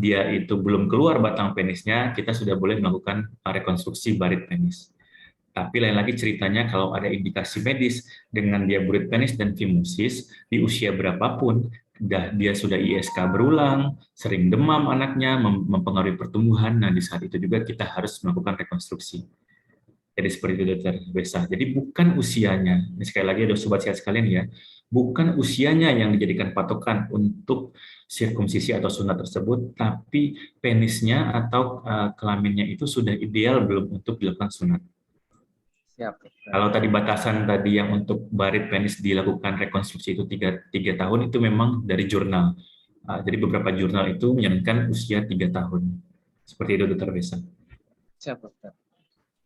Speaker 3: dia itu belum keluar batang penisnya, kita sudah boleh melakukan rekonstruksi barit penis. Tapi lain lagi ceritanya kalau ada indikasi medis dengan dia burit penis dan fimosis di usia berapapun, dia sudah ISK berulang, sering demam anaknya, mempengaruhi pertumbuhan, nah di saat itu juga kita harus melakukan rekonstruksi. Jadi seperti itu dokter Besa. Jadi bukan usianya, ini sekali lagi ada sobat sehat sekalian ya, bukan usianya yang dijadikan patokan untuk sirkumsisi atau sunat tersebut, tapi penisnya atau kelaminnya itu sudah ideal belum untuk dilakukan sunat.
Speaker 2: Siap, dokter.
Speaker 3: Kalau tadi batasan tadi yang untuk barit penis dilakukan rekonstruksi itu tiga tahun itu memang dari jurnal. Jadi beberapa jurnal itu menyarankan usia 3 tahun. Seperti itu dokter Besa.
Speaker 2: Siap, dokter.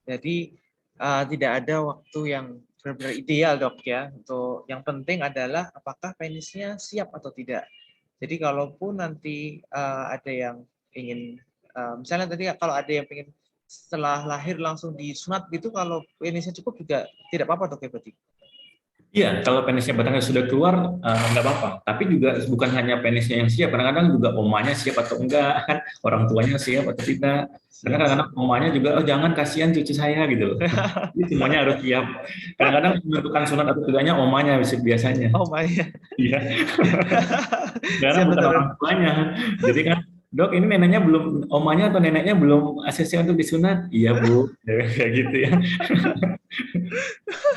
Speaker 2: Jadi tidak ada waktu yang benar-benar ideal, dok ya. Untuk yang penting adalah apakah penisnya siap atau tidak. Jadi kalaupun nanti ada yang ingin, misalnya tadi kalau ada yang ingin setelah lahir langsung disunat gitu, kalau penisnya cukup juga tidak apa-apa, dok ya berarti.
Speaker 3: Iya, kalau penisnya batangnya sudah keluar, nggak apa-apa. Tapi juga bukan hanya penisnya yang siap, kadang-kadang juga omanya siap atau enggak, kan orang tuanya siap atau tidak. Karena kadang-kadang omanya juga, oh jangan kasihan cucu saya gitu loh. Jadi semuanya harus siap. Kadang-kadang menentukan sunat atau tidaknya omanya biasanya.
Speaker 2: Omanya.
Speaker 3: Iya. Karena
Speaker 2: Siap,
Speaker 3: bukan
Speaker 2: betul.
Speaker 3: orang tuanya. Jadi kan, dok ini neneknya belum, omanya atau neneknya belum ACC untuk disunat? Iya bu, kayak gitu ya.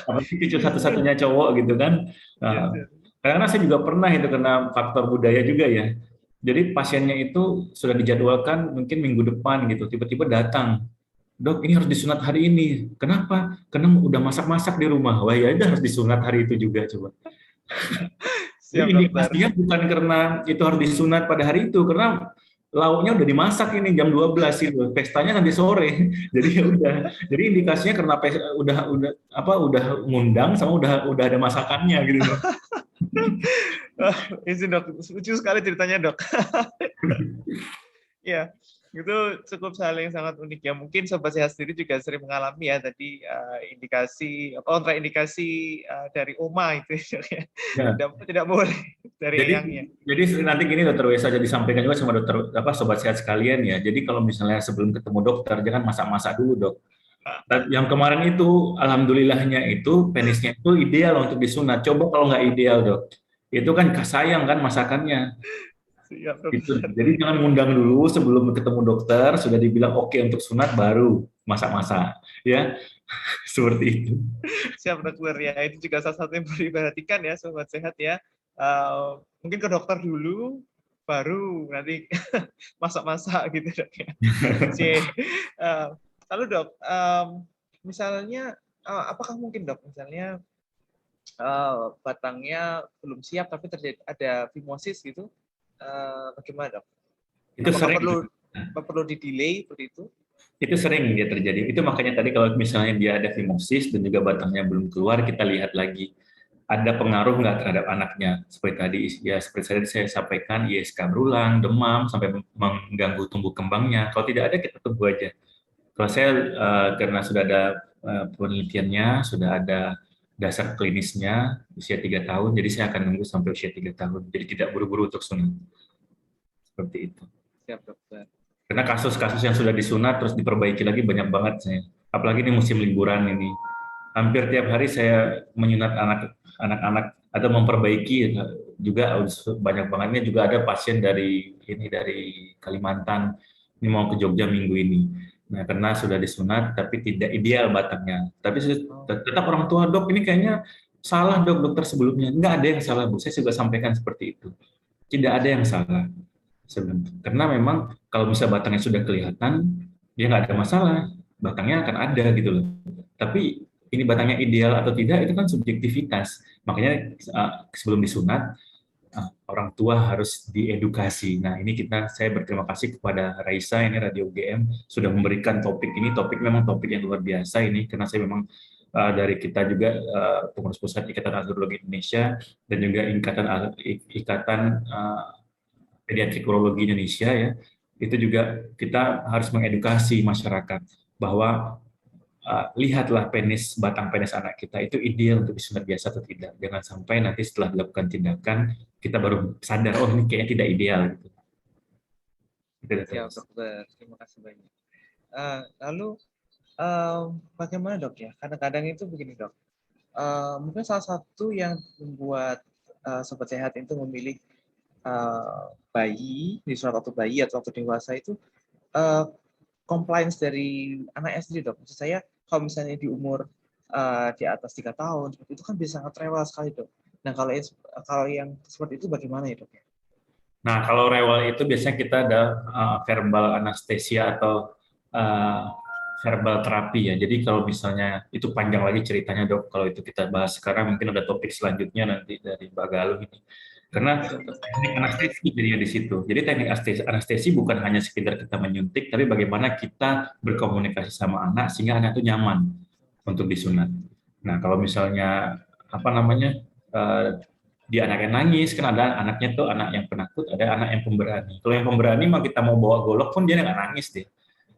Speaker 3: Apalagi cucu satu-satunya cowok gitu kan.
Speaker 2: Yes,
Speaker 3: Nah,
Speaker 2: yes.
Speaker 3: karena saya juga pernah itu kena faktor budaya juga ya. Jadi pasiennya itu sudah dijadwalkan mungkin minggu depan gitu, tiba-tiba datang. Dok, ini harus disunat hari ini. Kenapa? Karena udah masak-masak di rumah. Wah ya udah harus disunat hari itu juga coba. Jadi
Speaker 2: Siap, dokter.
Speaker 3: indikasinya bukan karena itu harus disunat pada hari itu, karena lauknya udah dimasak ini jam 12 itu, pestanya nanti sore. Jadi ya udah. Jadi indikasinya karena udah ngundang sama udah ada masakannya gitu loh.
Speaker 2: Izin, dok, lucu sekali ceritanya, dok. Ya, itu cukup hal yang sangat unik ya. Mungkin sobat sehat sendiri juga sering mengalami ya tadi indikasi kontraindikasi dari oma itu ya.
Speaker 3: Ya.
Speaker 2: Tidak boleh dari eyangnya.
Speaker 3: Jadi nanti gini dokter Wesa jadi sampaikan juga sama dokter sobat sehat sekalian ya. Jadi kalau misalnya sebelum ketemu dokter jangan masak-masak dulu dok. Dan yang kemarin itu alhamdulillahnya itu penisnya itu ideal untuk disunat. Coba kalau nggak ideal dok, itu kan sayang kan masakannya.
Speaker 2: Siap,
Speaker 3: Gitu.
Speaker 2: dokter.
Speaker 3: Jadi jangan ngundang dulu sebelum ketemu dokter sudah dibilang oke untuk sunat baru masak-masak ya. Seperti itu.
Speaker 2: Siap, dokter ya. Itu juga salah satu yang perlu diperhatikan ya sobat sehat ya. Mungkin ke dokter dulu baru nanti masak-masak gitu dok ya. Lalu dok, misalnya apakah mungkin dok misalnya batangnya belum siap tapi terjadi ada fimosis gitu, bagaimana dok?
Speaker 3: Itu
Speaker 2: Apakah
Speaker 3: sering.
Speaker 2: perlu di-delay seperti itu?
Speaker 3: Itu sering dia terjadi. Itu makanya tadi kalau misalnya dia ada fimosis dan juga batangnya belum keluar, kita lihat lagi ada pengaruh nggak terhadap anaknya. Seperti tadi ya seperti saya sampaikan, ISK berulang, demam sampai mengganggu tumbuh kembangnya. Kalau tidak ada kita tunggu aja. Kalau saya karena sudah ada penelitiannya, sudah ada dasar klinisnya usia 3 tahun, jadi saya akan nunggu sampai usia 3 tahun. Jadi tidak buru-buru untuk sunat. Seperti itu.
Speaker 2: Siap, dokter.
Speaker 3: Karena kasus-kasus yang sudah disunat terus diperbaiki lagi banyak banget saya. Apalagi ini musim liburan ini. Hampir tiap hari saya menyunat anak-anak atau memperbaiki juga banyak banget. Ini juga ada pasien dari Kalimantan ini mau ke Jogja minggu ini. Nah, karena sudah disunat tapi tidak ideal batangnya. Tapi tetap orang tua, dok ini kayaknya salah dok dokter sebelumnya. Enggak ada yang salah bu. Saya juga sampaikan seperti itu. Tidak ada yang salah. Karena memang kalau bisa batangnya sudah kelihatan, ya nggak ada masalah, batangnya akan ada gitu loh. Tapi ini batangnya ideal atau tidak itu kan subjektivitas. Makanya sebelum disunat orang tua harus diedukasi. Nah ini saya berterima kasih kepada Raisa ini Radio GM sudah memberikan topik ini. Topik memang topik yang luar biasa ini karena saya memang dari kita juga pengurus pusat Ikatan Andrologi Indonesia dan juga Ikatan Pediatrik Urologi Indonesia ya, itu juga kita harus mengedukasi masyarakat bahwa lihatlah batang penis anak kita itu ideal untuk disunat biasa atau tidak. Jangan sampai nanti setelah dilakukan tindakan kita baru sadar oh ini kayaknya tidak ideal gitu.
Speaker 2: Siap, dokter. Terima kasih banyak. Lalu bagaimana dok ya? Kadang-kadang itu begini dok. Mungkin salah satu yang membuat sobat sehat itu memilih bayi, disunat waktu bayi atau waktu dewasa itu compliance dari anaknya sendiri dok. Maksud saya kalau misalnya di umur di atas 3 tahun seperti itu kan bisa sangat rewel sekali, Dok. Nah, kalau yang seperti itu bagaimana ya, Dok?
Speaker 3: Nah, kalau rewel itu biasanya kita ada verbal anestesia atau uh, verbal terapi ya. Jadi kalau misalnya itu panjang lagi ceritanya, Dok. Kalau itu kita bahas sekarang, mungkin ada topik selanjutnya nanti dari Mbak Galuh ini. Karena teknik anestesi jadinya di situ. Jadi teknik anestesi bukan hanya sekedar kita menyuntik, tapi bagaimana kita berkomunikasi sama anak sehingga anak itu nyaman untuk disunat. Nah, kalau misalnya apa namanya dia anak yang nangis, kan ada anaknya tuh anak yang penakut, ada anak yang pemberani. Kalau yang pemberani mah kita mau bawa golok pun dia nggak nangis deh.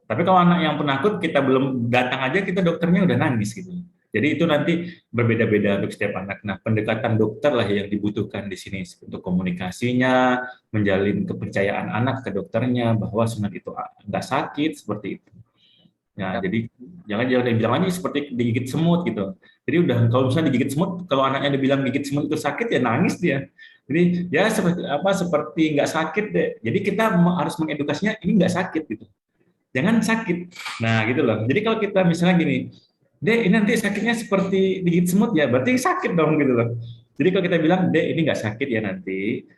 Speaker 3: Tapi kalau anak yang penakut kita belum datang aja kita dokternya udah nangis gitu. Jadi itu nanti berbeda-beda untuk setiap anak. Nah, pendekatan dokter lah yang dibutuhkan di sini untuk komunikasinya, menjalin kepercayaan anak ke dokternya bahwa sunat itu nggak sakit seperti itu. Nah, jadi jangan dibilang aja seperti digigit semut gitu. Jadi udah kalau misalnya digigit semut, kalau anaknya dibilang gigit semut itu sakit ya nangis dia. Jadi ya seperti nggak sakit deh. Jadi kita harus mengedukasinya ini nggak sakit gitu. Jangan sakit. Nah, gitu loh. Jadi kalau kita misalnya gini, Dek, ini nanti sakitnya seperti digigit semut ya, berarti sakit dong gitu loh. Jadi kalau kita bilang, Dek, ini nggak sakit ya nanti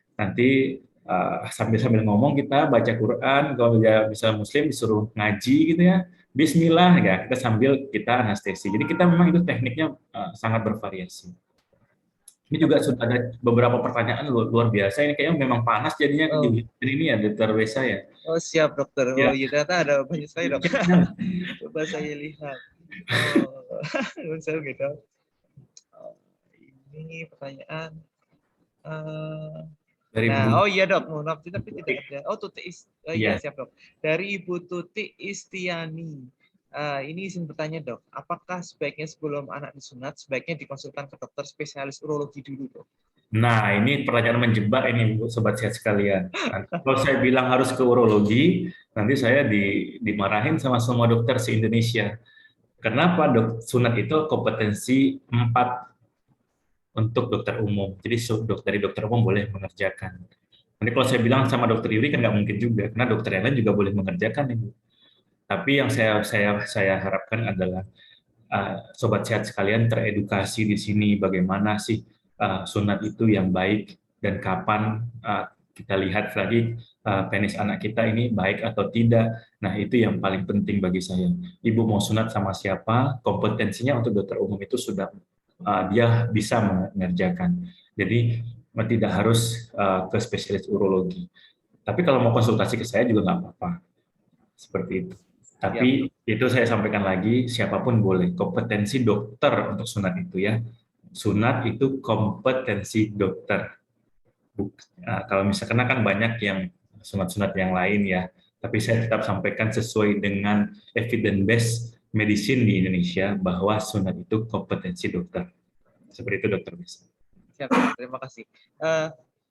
Speaker 3: sambil ngomong kita baca Quran, kalau dia bisa Muslim disuruh ngaji gitu ya, Bismillah ya, kita sambil kita anestesi. Jadi kita memang itu tekniknya sangat bervariasi. Ini juga sudah ada beberapa pertanyaan luar biasa. Ini kayaknya memang panas jadinya ini ya, Dr. Wesa ya.
Speaker 2: Oh siap dokter.
Speaker 3: Ya.
Speaker 2: Oh iya ternyata ada banyak sekali dok. Coba saya lihat. Oh, saya gitu. Ini pertanyaan. Nah, oh iya dok, mohon maaf tapi tidak ada. Oh Tuti iya siap dok. Dari Ibu Tuti Istiani. Ini izin bertanya dok, apakah sebaiknya sebelum anak disunat sebaiknya dikonsultan ke dokter spesialis urologi dulu dok?
Speaker 3: Nah ini pertanyaan menjebak ini sobat sehat sekalian. Kalau saya bilang harus ke urologi, nanti saya dimarahin sama semua dokter se-Indonesia. Kenapa dok? Sunat itu kompetensi 4 untuk dokter umum. Jadi dari dokter umum boleh mengerjakan. Nanti kalau saya bilang sama dokter Yuri kan nggak mungkin juga, karena dokter yang lain juga boleh mengerjakan ibu. Tapi yang saya harapkan adalah sobat sehat sekalian teredukasi di sini bagaimana sih sunat itu yang baik dan kapan kita lihat lagi penis anak kita ini baik atau tidak. Nah itu yang paling penting bagi saya. Ibu mau sunat sama siapa, kompetensinya untuk dokter umum itu sudah dia bisa mengerjakan. Jadi tidak harus ke spesialis urologi. Tapi kalau mau konsultasi ke saya juga nggak apa-apa. Seperti itu. Tapi itu saya sampaikan lagi, siapapun boleh. Kompetensi dokter untuk sunat itu ya. Sunat itu kompetensi dokter. Kalau misalkan kan banyak yang sunat-sunat yang lain ya. Tapi saya tetap sampaikan sesuai dengan evidence-based medicine di Indonesia bahwa sunat itu kompetensi dokter. Seperti itu dokter bisa.
Speaker 2: Siap, terima kasih.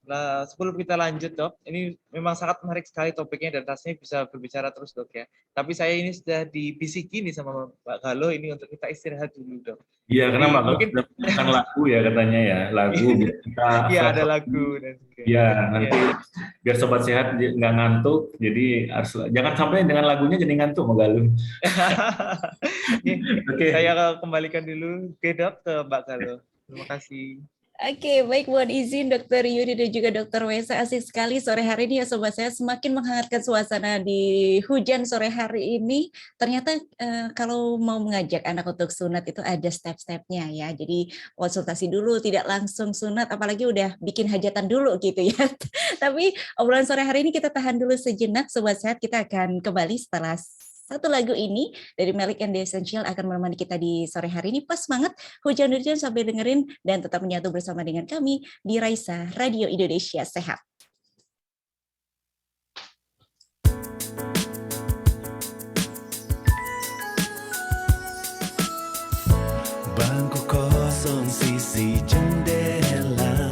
Speaker 2: Nah, sebelum kita lanjut dok, ini memang sangat menarik sekali topiknya dan rasanya bisa berbicara terus dok ya. Tapi saya ini sudah dibisiki nih sama Mbak Galuh ini untuk kita istirahat dulu dok.
Speaker 3: Iya, karena Mbak Galuh bukan lagu ya katanya ya, lagu.
Speaker 2: Iya ada lagu.
Speaker 3: Iya, nanti biar sobat sehat nggak ngantuk, jadi harus jangan sampai dengan lagunya jadi ngantuk Mbak Galuh.
Speaker 2: Oke. Saya kembalikan dulu ke dok ke Mbak Galuh. Terima kasih.
Speaker 1: Oke, baik, mohon izin Dr. Yudi dan juga Dr. Wesa. Asik sekali sore hari ini ya sobat saya, semakin menghangatkan suasana di hujan sore hari ini. Ternyata kalau mau mengajak anak untuk sunat itu ada step-stepnya ya. Jadi konsultasi dulu, tidak langsung sunat, apalagi udah bikin hajatan dulu gitu ya. Tapi obrolan sore hari ini kita tahan dulu sejenak sobat sehat, kita akan kembali setelah satu lagu ini dari Melik and the Essential akan menemani kita di sore hari ini. Pas banget hujan-hujan sampai dengerin dan tetap menyatu bersama dengan kami di Raisa Radio Indonesia Sehat.
Speaker 4: Bangku kosong sisi jendela,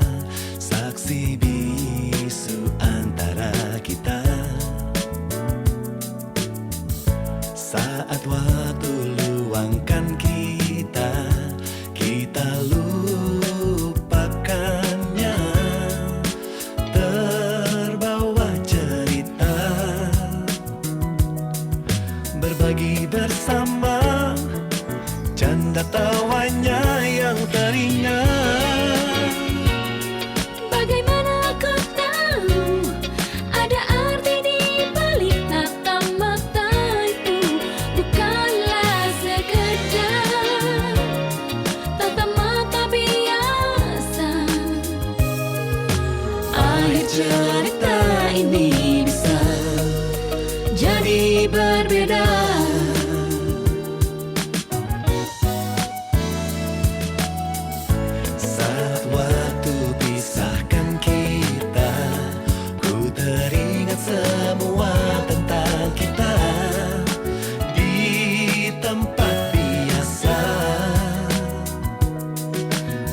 Speaker 4: saksi bisu antara kita. Saat waktu luangkan kita lupakannya, terbawa cerita, berbagi bersama cerita ini bisa jadi berbeda. Saat waktu pisahkan kita, ku teringat semua tentang kita di tempat biasa,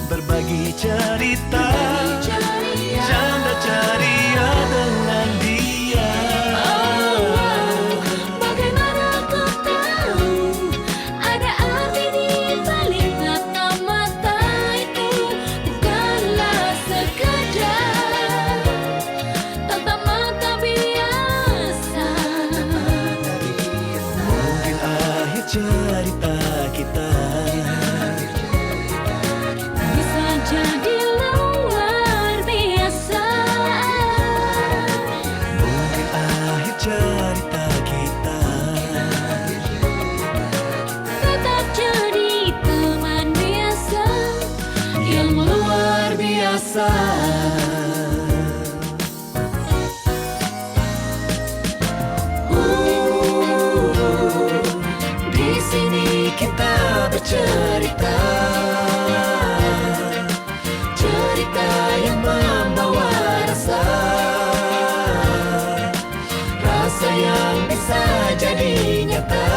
Speaker 4: berbagi cerita, canda ceria dengan dia.
Speaker 5: Bagaimana kau tahu ada arti di balik kata-mata itu? Bukanlah sekadar tata-mata biasa.
Speaker 4: Mungkin akhir cerita kita
Speaker 5: Bisa jadi luar biasa.
Speaker 4: mungkin akhir cerita kita
Speaker 5: Tetap jadi teman biasa yang luar biasa.
Speaker 4: Di sini kita bercerita, cerita yang membawa rasa, rasa yang bisa jadi nyata,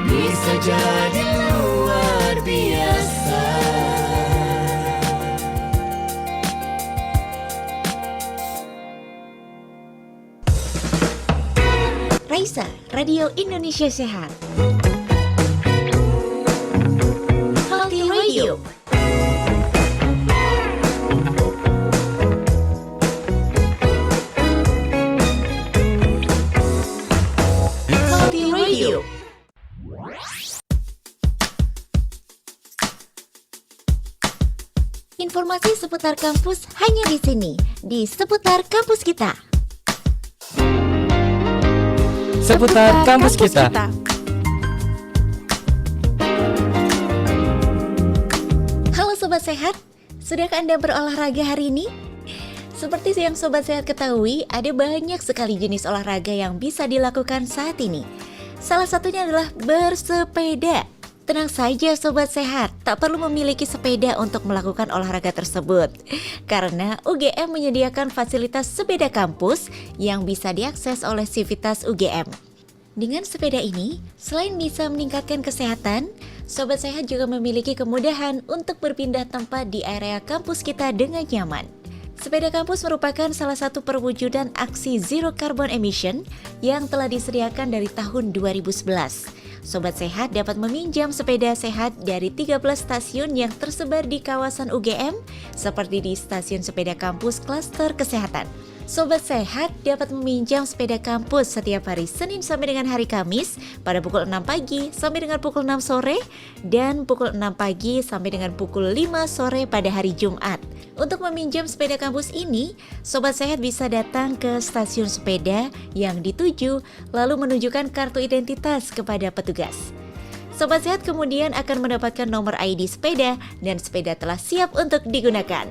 Speaker 4: bisa jadi luar biasa.
Speaker 1: Raisa, Radio Indonesia Sehat. Healthy Radio. Healthy Radio. Informasi seputar kampus hanya di sini, di Seputar Kampus Kita.
Speaker 6: Seputar kampus kita.
Speaker 1: Halo Sobat Sehat, sudahkah Anda berolahraga hari ini? Seperti yang Sobat Sehat ketahui, ada banyak sekali jenis olahraga yang bisa dilakukan saat ini. Salah satunya adalah bersepeda. Tenang saja Sobat Sehat, tak perlu memiliki sepeda untuk melakukan olahraga tersebut. Karena UGM menyediakan fasilitas sepeda kampus yang bisa diakses oleh Sivitas UGM. Dengan sepeda ini, selain bisa meningkatkan kesehatan, Sobat Sehat juga memiliki kemudahan untuk berpindah tempat di area kampus kita dengan nyaman. Sepeda kampus merupakan salah satu perwujudan aksi Zero Carbon Emission yang telah disediakan dari tahun 2011. Sobat Sehat dapat meminjam sepeda sehat dari 13 stasiun yang tersebar di kawasan UGM, seperti di stasiun sepeda kampus klaster kesehatan. Sobat Sehat dapat meminjam sepeda kampus setiap hari Senin sampai dengan hari Kamis pada pukul 6 pagi sampai dengan pukul 6 sore dan pukul 6 pagi sampai dengan pukul 5 sore pada hari Jumat. Untuk meminjam sepeda kampus ini, Sobat Sehat bisa datang ke stasiun sepeda yang dituju lalu menunjukkan kartu identitas kepada petugas. Sobat Sehat kemudian akan mendapatkan nomor ID sepeda dan sepeda telah siap untuk digunakan.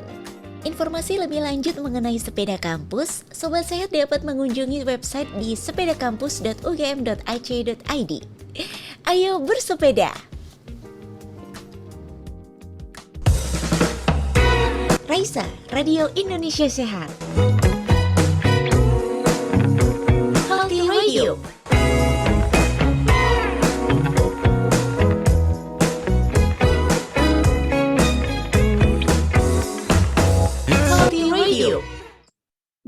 Speaker 1: Informasi lebih lanjut mengenai sepeda kampus, Sobat Sehat dapat mengunjungi website di sepedakampus.ugm.ac.id. Ayo bersepeda! Raisa, Radio Indonesia Sehat. Healthy Radio. Healthy Radio.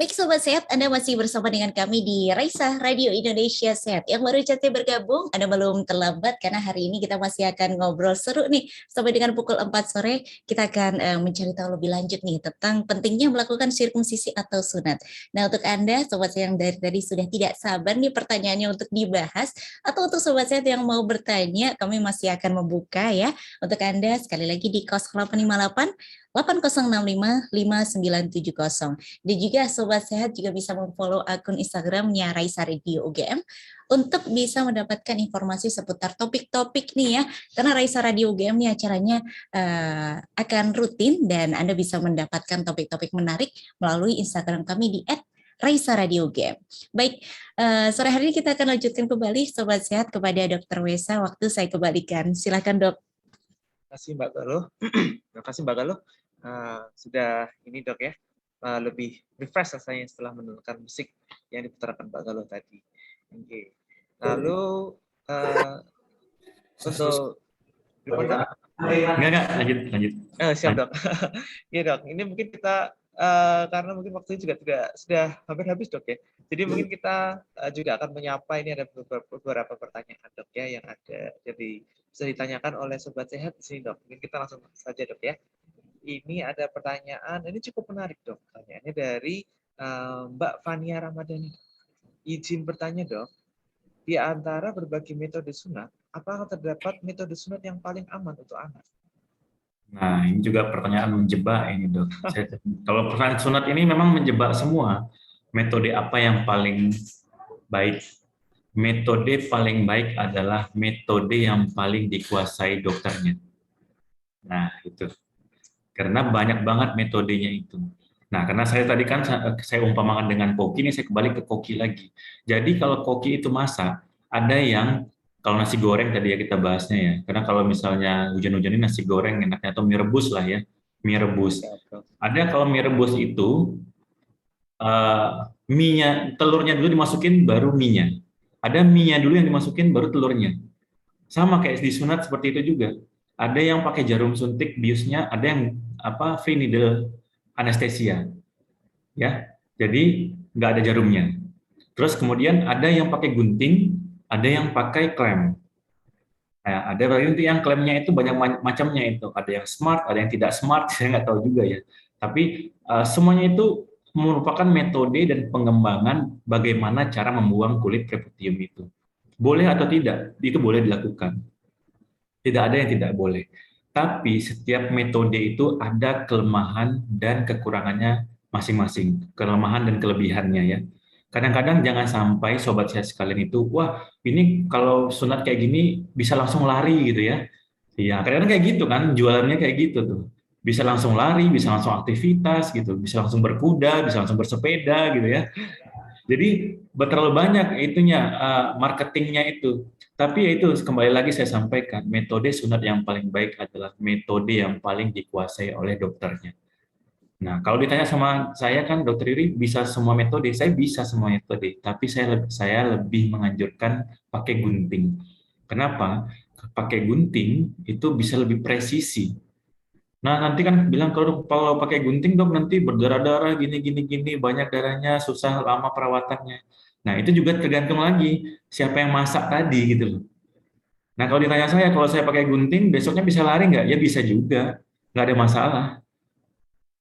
Speaker 1: Baik Sobat Sehat, Anda masih bersama dengan kami di Raisa Radio Indonesia Sehat. Yang baru saja bergabung, Anda belum terlambat karena hari ini kita masih akan ngobrol seru nih. Sampai dengan pukul 4 sore kita akan mencari tahu lebih lanjut nih tentang pentingnya melakukan sirkumsisi atau sunat. Nah untuk Anda Sobat Sehat yang dari tadi sudah tidak sabar nih pertanyaannya untuk dibahas, atau untuk Sobat Sehat yang mau bertanya, kami masih akan membuka ya untuk Anda sekali lagi di 0858 80655970. Dan juga Sobat Sehat juga bisa memfollow akun Instagramnya Raisa Radio UGM untuk bisa mendapatkan informasi seputar topik-topik nih ya. Karena Raisa Radio UGM nih acaranya akan rutin dan Anda bisa mendapatkan topik-topik menarik melalui Instagram kami di @Raisa Radio UGM. Baik, sore hari ini kita akan lanjutkan kembali Sobat Sehat kepada Dr. Wesa. Waktu saya kembalikan. Silakan Dok.
Speaker 2: Terima kasih Mbak Galuh. Terima kasih Mbak Galuh. Sudah ini Dok ya, lebih refresh rasanya setelah mendengarkan musik yang diputarkan Mbak Galuh tadi. Oke. Lalu untuk
Speaker 3: Enggak, lanjut.
Speaker 2: siap Dok. Iya Dok, ini mungkin kita karena mungkin waktunya juga sudah hampir habis Dok ya. Jadi mungkin kita juga akan menyapa, ini ada beberapa pertanyaan Dok ya yang ada jadi bisa ditanyakan oleh Sobat Sehat di sini Dok. Mungkin kita langsung saja Dok ya. Ini ada pertanyaan, ini cukup menarik Dok. Pertanyaannya dari Mbak Fania Ramadhani. Izin bertanya Dok, di antara berbagai metode sunat, apakah terdapat metode sunat yang paling aman untuk anak?
Speaker 3: Nah, ini juga pertanyaan menjebak ini Dok. Kalau pertanyaan sunat ini memang menjebak semua. Metode apa yang paling baik? Metode paling baik adalah metode yang paling dikuasai dokternya. Nah, itu. Karena banyak banget metodenya itu. Nah, karena saya tadi kan saya umpamakan dengan koki, ini saya kembali ke koki lagi. Jadi kalau koki itu masak, ada yang kalau nasi goreng tadi ya kita bahasnya ya. Karena kalau misalnya hujan-hujan ini nasi goreng enaknya atau mie rebus lah ya, mie rebus. Ada kalau mie rebus itu mie-nya, telurnya dulu dimasukin baru mie-nya. Ada mie-nya dulu yang dimasukin baru telurnya. Sama kayak di sunat seperti itu juga. Ada yang pakai jarum suntik biusnya, ada yang free needle anestesia. Ya. Jadi nggak ada jarumnya. Terus kemudian ada yang pakai gunting, ada yang pakai klem. Nah, ada yang klemnya itu banyak macamnya itu. Ada yang smart, ada yang tidak smart, saya nggak tahu juga ya. Tapi semuanya itu merupakan metode dan pengembangan bagaimana cara membuang kulit preputium itu. Boleh atau tidak, itu boleh dilakukan. Tidak ada yang tidak boleh. Tapi setiap metode itu ada kelemahan dan kekurangannya masing-masing. Kelemahan dan kelebihannya ya. Kadang-kadang jangan sampai sobat saya sekalian itu, wah ini kalau sunat kayak gini bisa langsung lari gitu ya. Iya, kadang-kadang kayak gitu kan, jualannya kayak gitu tuh. Bisa langsung lari, bisa langsung aktivitas gitu, bisa langsung berkuda, bisa langsung bersepeda gitu ya. Jadi terlalu banyak itunya marketingnya itu. Tapi ya itu kembali lagi saya sampaikan, metode sunat yang paling baik adalah metode yang paling dikuasai oleh dokternya. Nah, kalau ditanya sama saya kan, Dokter Yuri bisa semua metode, saya bisa semua metode, tapi saya lebih menganjurkan pakai gunting. Kenapa? Pakai gunting itu bisa lebih presisi. Nah, nanti kan bilang kalau pakai gunting Dok nanti berdarah-darah gini banyak darahnya, susah lama perawatannya. Nah, itu juga tergantung lagi siapa yang masak tadi gitu loh. Nah, kalau ditanya saya, kalau saya pakai gunting besoknya bisa lari nggak? Ya bisa juga, nggak ada masalah.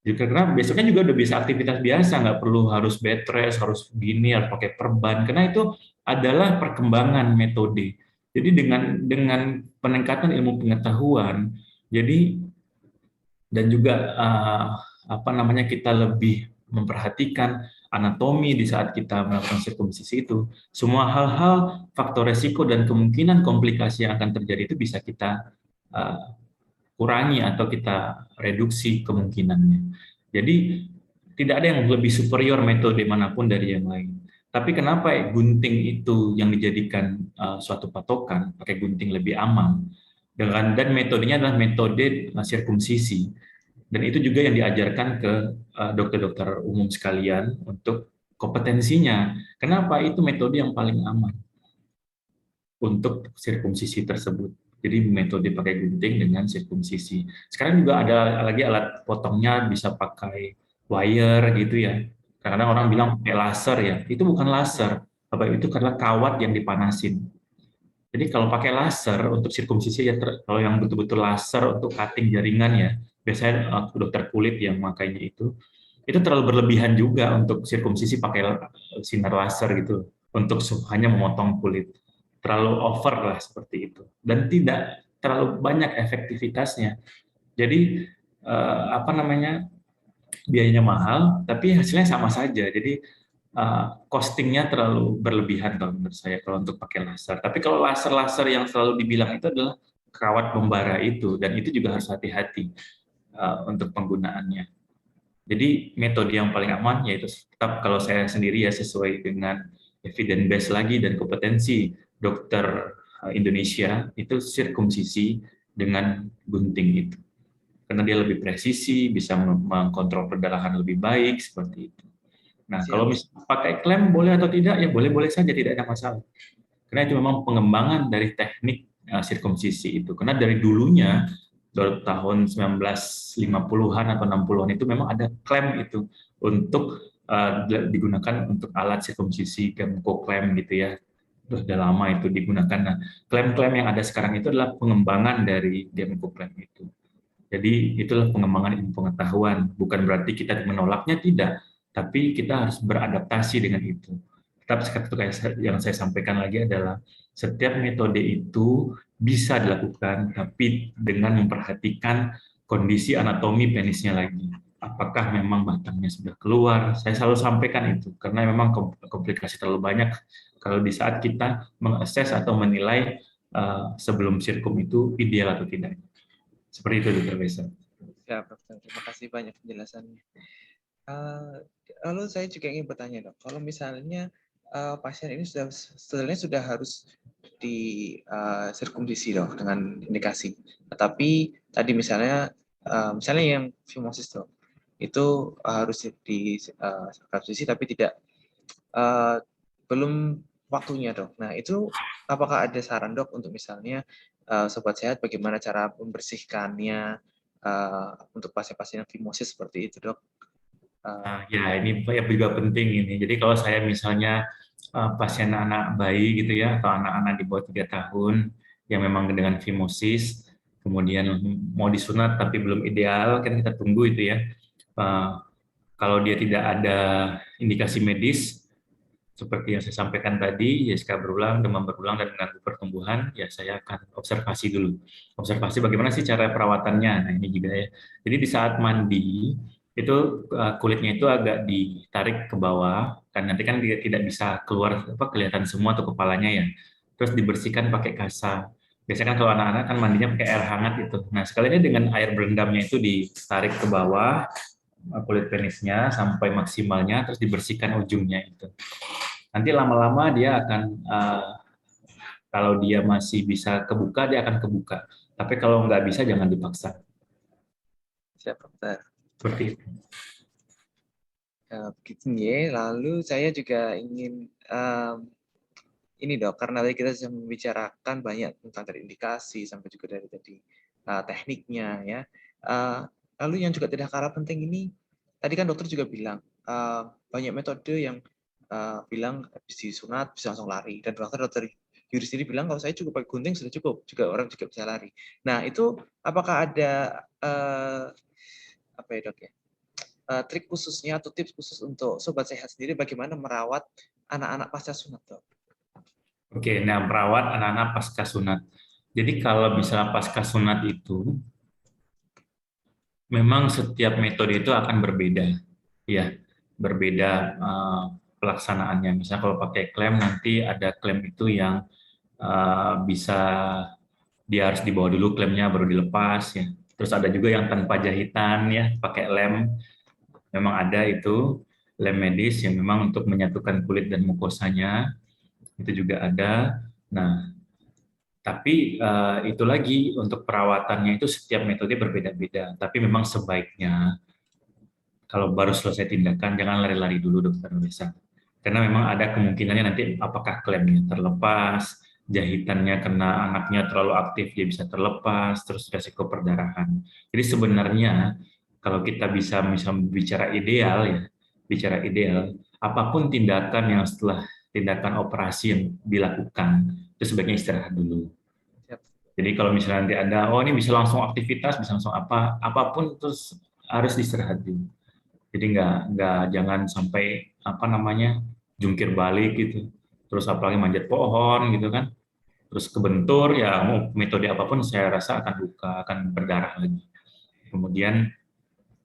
Speaker 3: Karena besoknya juga udah bisa aktivitas biasa, nggak perlu harus bed rest, harus gini, harus pakai perban. Karena itu adalah perkembangan metode. Jadi dengan peningkatan ilmu pengetahuan, jadi dan juga kita lebih memperhatikan anatomi di saat kita melakukan sirkumsisi itu, semua hal-hal faktor resiko dan kemungkinan komplikasi yang akan terjadi itu bisa kita kurangi atau kita reduksi kemungkinannya. Jadi tidak ada yang lebih superior metode manapun dari yang lain. Tapi kenapa gunting itu yang dijadikan suatu patokan, pakai gunting lebih aman, dan metodenya adalah metode sirkumsisi. Dan itu juga yang diajarkan ke dokter-dokter umum sekalian untuk kompetensinya. Kenapa itu metode yang paling aman untuk sirkumsisi tersebut. Jadi metode pakai gunting dengan sirkumsisi. Sekarang juga ada lagi alat potongnya bisa pakai wire gitu ya. Kadang-kadang orang bilang pakai laser ya. Itu bukan laser. Itu karena kawat yang dipanasin. Jadi kalau pakai laser untuk sirkumsisi ya, kalau yang betul-betul laser untuk cutting jaringan ya, biasanya dokter kulit yang makainya itu terlalu berlebihan juga untuk sirkumsisi pakai sinar laser gitu, untuk hanya memotong kulit. Terlalu over lah seperti itu. Dan tidak terlalu banyak efektivitasnya. Jadi apa namanya, biayanya mahal, tapi hasilnya sama saja. Jadi costingnya terlalu berlebihan kalau menurut saya kalau untuk pakai laser. Tapi kalau laser-laser yang selalu dibilang itu adalah kawat pembara itu, dan itu juga harus hati-hati untuk penggunaannya. Jadi metode yang paling aman yaitu tetap kalau saya sendiri ya sesuai dengan evidence base lagi dan kompetensi dokter Indonesia itu sirkumsisi dengan gunting itu. Karena dia lebih presisi, bisa mengkontrol perdarahan lebih baik seperti itu. Nah, kalau misalnya pakai klem boleh atau tidak, ya boleh-boleh saja, tidak ada masalah. Karena itu memang pengembangan dari teknik sirkumsisi itu. Karena dari dulunya, dari tahun 1950-an atau 60-an itu memang ada klem itu untuk digunakan untuk alat sirkumsisi, klem gitu ya. Sudah lama itu digunakan. Nah, klem-klem yang ada sekarang itu adalah pengembangan dari klem itu. Jadi itulah pengembangan ilmu pengetahuan. Bukan berarti kita menolaknya, tidak. Tapi kita harus beradaptasi dengan itu. Tetap seperti yang saya sampaikan lagi adalah setiap metode itu bisa dilakukan, tapi dengan memperhatikan kondisi anatomi penisnya lagi. Apakah memang batangnya sudah keluar? Saya selalu sampaikan itu, karena memang komplikasi terlalu banyak kalau di saat kita mengakses atau menilai sebelum sirkum itu ideal atau tidak. Seperti itu, Dr. Reza.
Speaker 2: Ya, Dokter. Terima kasih banyak penjelasannya. Lalu saya juga ingin bertanya, Dok. Kalau misalnya pasien ini sudah harus di sirkumsisi, Dok, dengan indikasi. Tetapi tadi misalnya yang fimosis, Dok, itu harus di sirkumsisi tapi tidak belum waktunya, Dok. Nah, itu apakah ada saran, Dok, untuk misalnya sobat sehat bagaimana cara membersihkannya untuk pasien-pasien yang fimosis seperti itu, Dok?
Speaker 3: Ya, ini juga penting ini. Jadi kalau saya misalnya pasien anak bayi gitu ya, atau anak-anak di bawah 3 tahun yang memang dengan fimosis, kemudian mau disunat tapi belum ideal, kan kita tunggu itu ya. Kalau dia tidak ada indikasi medis, seperti yang saya sampaikan tadi, ISK berulang, demam berulang, dan mengganggu pertumbuhan, ya saya akan observasi dulu. Observasi bagaimana sih cara perawatannya, nah ini juga ya. Jadi di saat mandi, itu kulitnya itu agak ditarik ke bawah, kan nanti kan dia tidak bisa keluar kelihatan semua tuh kepalanya ya. Terus dibersihkan pakai kasa. Biasanya kan kalau anak-anak kan mandinya pakai air hangat itu. Nah sekalinya dengan air berendamnya itu ditarik ke bawah, kulit penisnya sampai maksimalnya, terus dibersihkan ujungnya itu. Nanti lama-lama dia akan, kalau dia masih bisa kebuka, dia akan kebuka. Tapi kalau nggak bisa, jangan dipaksa.
Speaker 2: Siap, Dokter.
Speaker 3: Seperti itu.
Speaker 2: Begitu ya. Lalu saya juga ingin ini, Dok, karena tadi kita sudah membicarakan banyak tentang dari indikasi sampai juga dari tadi tekniknya ya. Lalu yang juga tidak kalah penting ini, tadi kan dokter juga bilang banyak metode yang bilang habis disunat bisa langsung lari, dan dokter Yuri sendiri bilang kalau saya cukup pakai gunting sudah cukup, juga orang juga bisa lari. Nah itu apakah ada apa ya, Dok ya, trik khususnya atau tips khusus untuk sobat sehat sendiri bagaimana merawat anak-anak pasca sunat, Dok?
Speaker 3: Oke, nah merawat anak-anak pasca sunat. Jadi kalau misalnya pasca sunat itu, memang setiap metode itu akan berbeda, ya, berbeda pelaksanaannya. Misalnya kalau pakai klem, nanti ada klem itu yang bisa dia harus dibawa dulu klemnya baru dilepas ya. Terus ada juga yang tanpa jahitan ya, pakai lem. Memang ada itu lem medis yang memang untuk menyatukan kulit dan mukosanya, itu juga ada. Nah, tapi itu lagi untuk perawatannya itu setiap metode berbeda-beda. Tapi memang sebaiknya kalau baru selesai tindakan jangan lari-lari dulu, Dokter Nurisa. Karena memang ada kemungkinannya nanti apakah klemnya terlepas, jahitannya kena anaknya terlalu aktif dia bisa terlepas, terus resiko perdarahan. Jadi sebenarnya kalau kita bisa bicara ideal ya, bicara ideal, apapun tindakan yang setelah tindakan operasi yang dilakukan itu sebaiknya istirahat dulu. Jadi kalau misalnya nanti ada, oh ini bisa langsung aktivitas, bisa langsung apapun terus harus istirahat dulu. Jadi jangan sampai jungkir balik gitu. Terus apalagi manjat pohon gitu kan. Terus kebentur ya mau metode apapun saya rasa akan luka, akan berdarah lagi. Kemudian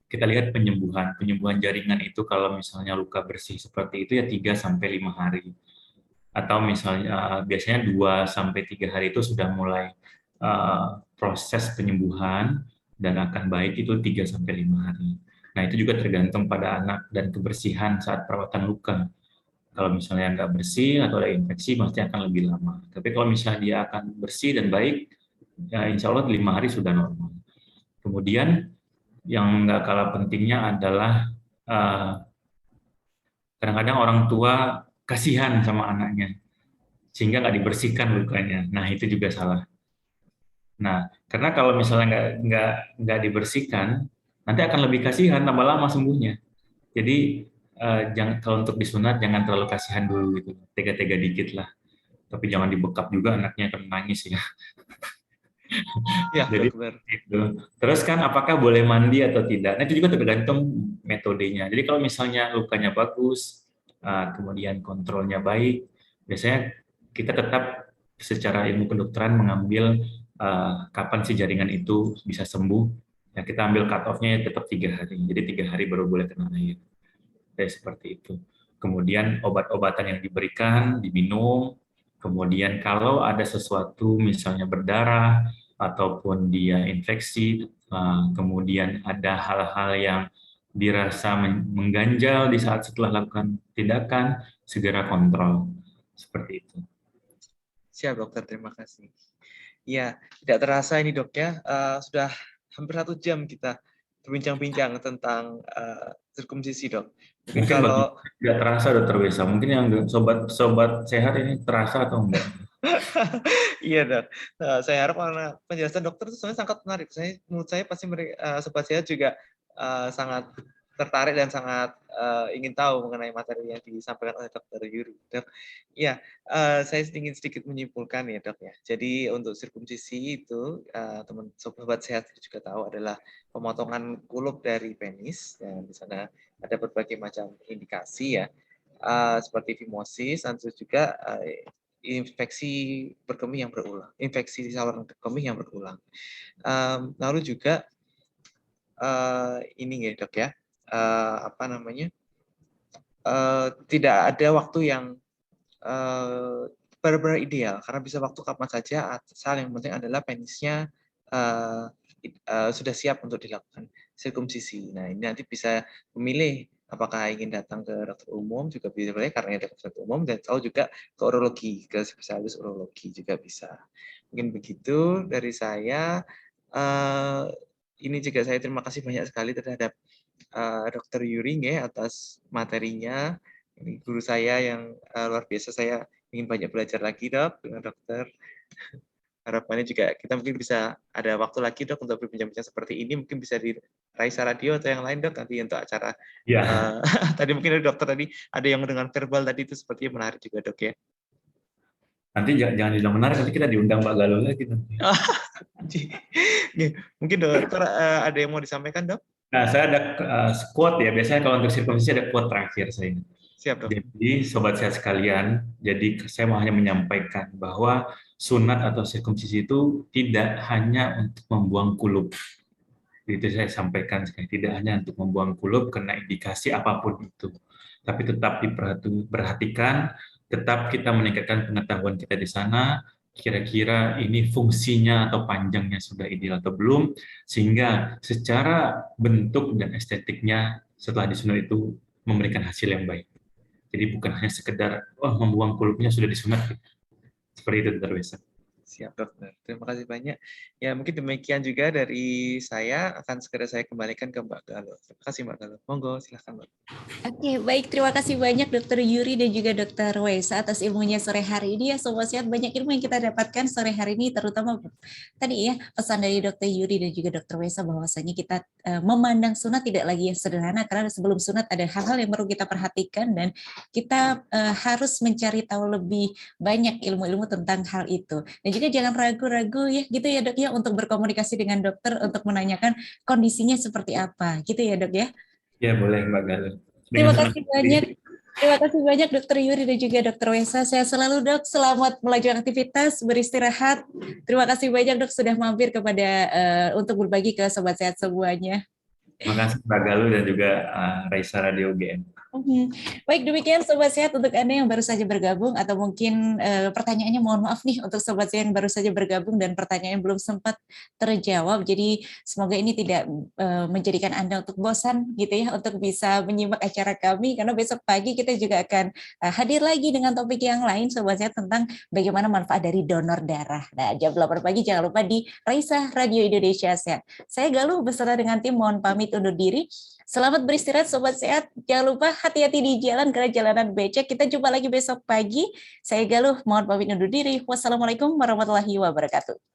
Speaker 3: kita lihat penyembuhan. Penyembuhan jaringan itu kalau misalnya luka bersih seperti itu ya 3 sampai 5 hari. Atau misalnya biasanya 2 sampai 3 hari itu sudah mulai proses penyembuhan dan akan baik itu 3 sampai 5 hari. Nah, itu juga tergantung pada anak dan kebersihan saat perawatan luka. Kalau misalnya nggak bersih atau ada infeksi, pasti akan lebih lama. Tapi kalau misalnya dia akan bersih dan baik, ya insya Allah 5 hari sudah normal. Kemudian yang nggak kalah pentingnya adalah kadang-kadang orang tua kasihan sama anaknya, sehingga nggak dibersihkan lukanya. Nah, itu juga salah. Nah, karena kalau misalnya nggak dibersihkan, nanti akan lebih kasihan, tambah lama sembuhnya. Jadi jangan, kalau untuk disunat jangan terlalu kasihan dulu gitu, tega-tega dikit lah. Tapi jangan dibekap juga, anaknya akan nangis ya.
Speaker 2: Ya,
Speaker 3: Jadi
Speaker 2: benar.
Speaker 3: itu. Terus kan apakah boleh mandi atau tidak? Nah, itu juga tergantung metodenya. Jadi kalau misalnya lukanya bagus, kemudian kontrolnya baik, biasanya kita tetap secara ilmu kedokteran mengambil kapan si jaringan itu bisa sembuh. Ya, kita ambil cut off-nya tetap 3 hari. Jadi 3 hari baru boleh kena air. Kayak seperti itu. Kemudian obat-obatan yang diberikan, diminum. Kemudian kalau ada sesuatu misalnya berdarah ataupun dia infeksi, kemudian ada hal-hal yang dirasa mengganjal di saat setelah lakukan tindakan, segera kontrol. Seperti itu.
Speaker 2: Siap dokter, terima kasih. Ya, tidak terasa ini dok ya, sudah hampir 1 jam kita berbincang-bincang tentang sirkumsisi dok. Mungkin kalau
Speaker 3: tidak terasa Dokter Wesa, mungkin yang sobat sehat ini terasa atau enggak?
Speaker 2: iya dok. Nah, saya harap karena penjelasan dokter itu sebenarnya sangat menarik. Menurut saya pasti sobat sehat juga sangat tertarik dan sangat ingin tahu mengenai materi yang disampaikan oleh Dokter Yuri. Dok, ya, saya ingin sedikit menyimpulkan ya dok ya. Jadi untuk sirkumsisi itu teman sobat sehat juga tahu adalah pemotongan kulup dari penis, dan di sana ada berbagai macam indikasi ya, seperti fimosis, dan juga infeksi berkemih yang berulang, infeksi di saluran kemih yang berulang. Lalu juga ini ya dok ya, apa namanya, tidak ada waktu yang benar-benar ideal, karena bisa waktu kapan saja, asal yang penting adalah penisnya sudah siap untuk dilakukan sirkumsisi. Nah, ini nanti bisa memilih apakah ingin datang ke dokter umum, juga bisa boleh karena ada dokter umum, dan tahu juga ke urologi, ke spesialis urologi juga bisa. Mungkin begitu dari saya. Ini juga saya terima kasih banyak sekali terhadap Dokter Yuri atas materinya. Ini guru saya yang luar biasa. Saya ingin banyak belajar lagi dok dengan dokter. Harapannya juga kita mungkin bisa ada waktu lagi dok untuk berbincang-bincang seperti ini. Mungkin bisa di Raisa Radio atau yang lain dok nanti untuk acara.
Speaker 3: Ya.
Speaker 2: Tadi mungkin ada dokter tadi ada yang dengan verbal tadi itu sepertinya menarik juga dok ya.
Speaker 3: Nanti jangan dibilang menarik, nanti kita diundang Mbak Galuh lagi nanti.
Speaker 2: Mungkin dokter ada yang mau disampaikan dok?
Speaker 3: Nah, saya ada quote ya. Biasanya kalau untuk sirkumsisi ada quote terakhir saya.
Speaker 2: Siap dok.
Speaker 3: Jadi sobat sehat sekalian, jadi saya mau hanya menyampaikan bahwa sunat atau sirkumsisi itu tidak hanya untuk membuang kulup. Itu saya sampaikan sekali, tidak hanya untuk membuang kulup karena indikasi apapun itu, tapi tetap diperhatikan, tetap kita meningkatkan pengetahuan kita di sana. Kira-kira ini fungsinya atau panjangnya sudah ideal atau belum, sehingga secara bentuk dan estetiknya setelah disunat itu memberikan hasil yang baik. Jadi bukan hanya sekedar membuang kulupnya sudah disunat. Seperti itu Dokter Wesa.
Speaker 2: Siap dokter, terima kasih banyak. Ya mungkin demikian juga dari saya, akan segera saya kembalikan ke Mbak Galuh. Terima kasih Mbak Galuh. Monggo silahkan Mbak.
Speaker 1: Oke, baik. Terima kasih banyak Dokter Yuri dan juga Dokter Wesa atas ilmunya sore hari ini ya Sobat Sehat. Banyak ilmu yang kita dapatkan sore hari ini, terutama tadi ya pesan dari Dokter Yuri dan juga Dokter Wesa bahwasanya kita memandang sunat tidak lagi yang sederhana, karena sebelum sunat ada hal-hal yang perlu kita perhatikan dan kita harus mencari tahu lebih banyak ilmu-ilmu tentang hal itu. Dan juga jangan ragu-ragu ya gitu ya dok ya untuk berkomunikasi dengan dokter untuk menanyakan kondisinya seperti apa gitu ya dok ya.
Speaker 3: Ya boleh Mbak Galuh.
Speaker 1: Terima kasih banyak. Terima kasih banyak Dokter Yuri dan juga Dokter Wesa. Sehat selalu Dok. Selamat melanjutkan aktivitas, beristirahat. Terima kasih banyak Dok sudah mampir kepada untuk berbagi ke sobat sehat semuanya.
Speaker 3: Terima kasih Mbak Galuh dan juga Raisa Radio GM.
Speaker 1: Baik, demikian Sobat Sehat untuk Anda yang baru saja bergabung atau mungkin pertanyaannya mohon maaf nih untuk Sobat Sehat yang baru saja bergabung dan pertanyaannya belum sempat terjawab. Jadi semoga ini tidak menjadikan Anda untuk bosan gitu ya untuk bisa menyimak acara kami karena besok pagi kita juga akan hadir lagi dengan topik yang lain Sobat Sehat tentang bagaimana manfaat dari donor darah. Nah, jam 8 pagi jangan lupa di Raisa Radio Indonesia Sehat. Saya Galuh beserta dengan tim mohon pamit undur diri. Selamat beristirahat Sobat Sehat. Jangan lupa hati-hati di jalan karena jalanan becek. Kita jumpa lagi besok pagi. Saya Galuh, mohon pamit undur diri. Wassalamualaikum warahmatullahi wabarakatuh.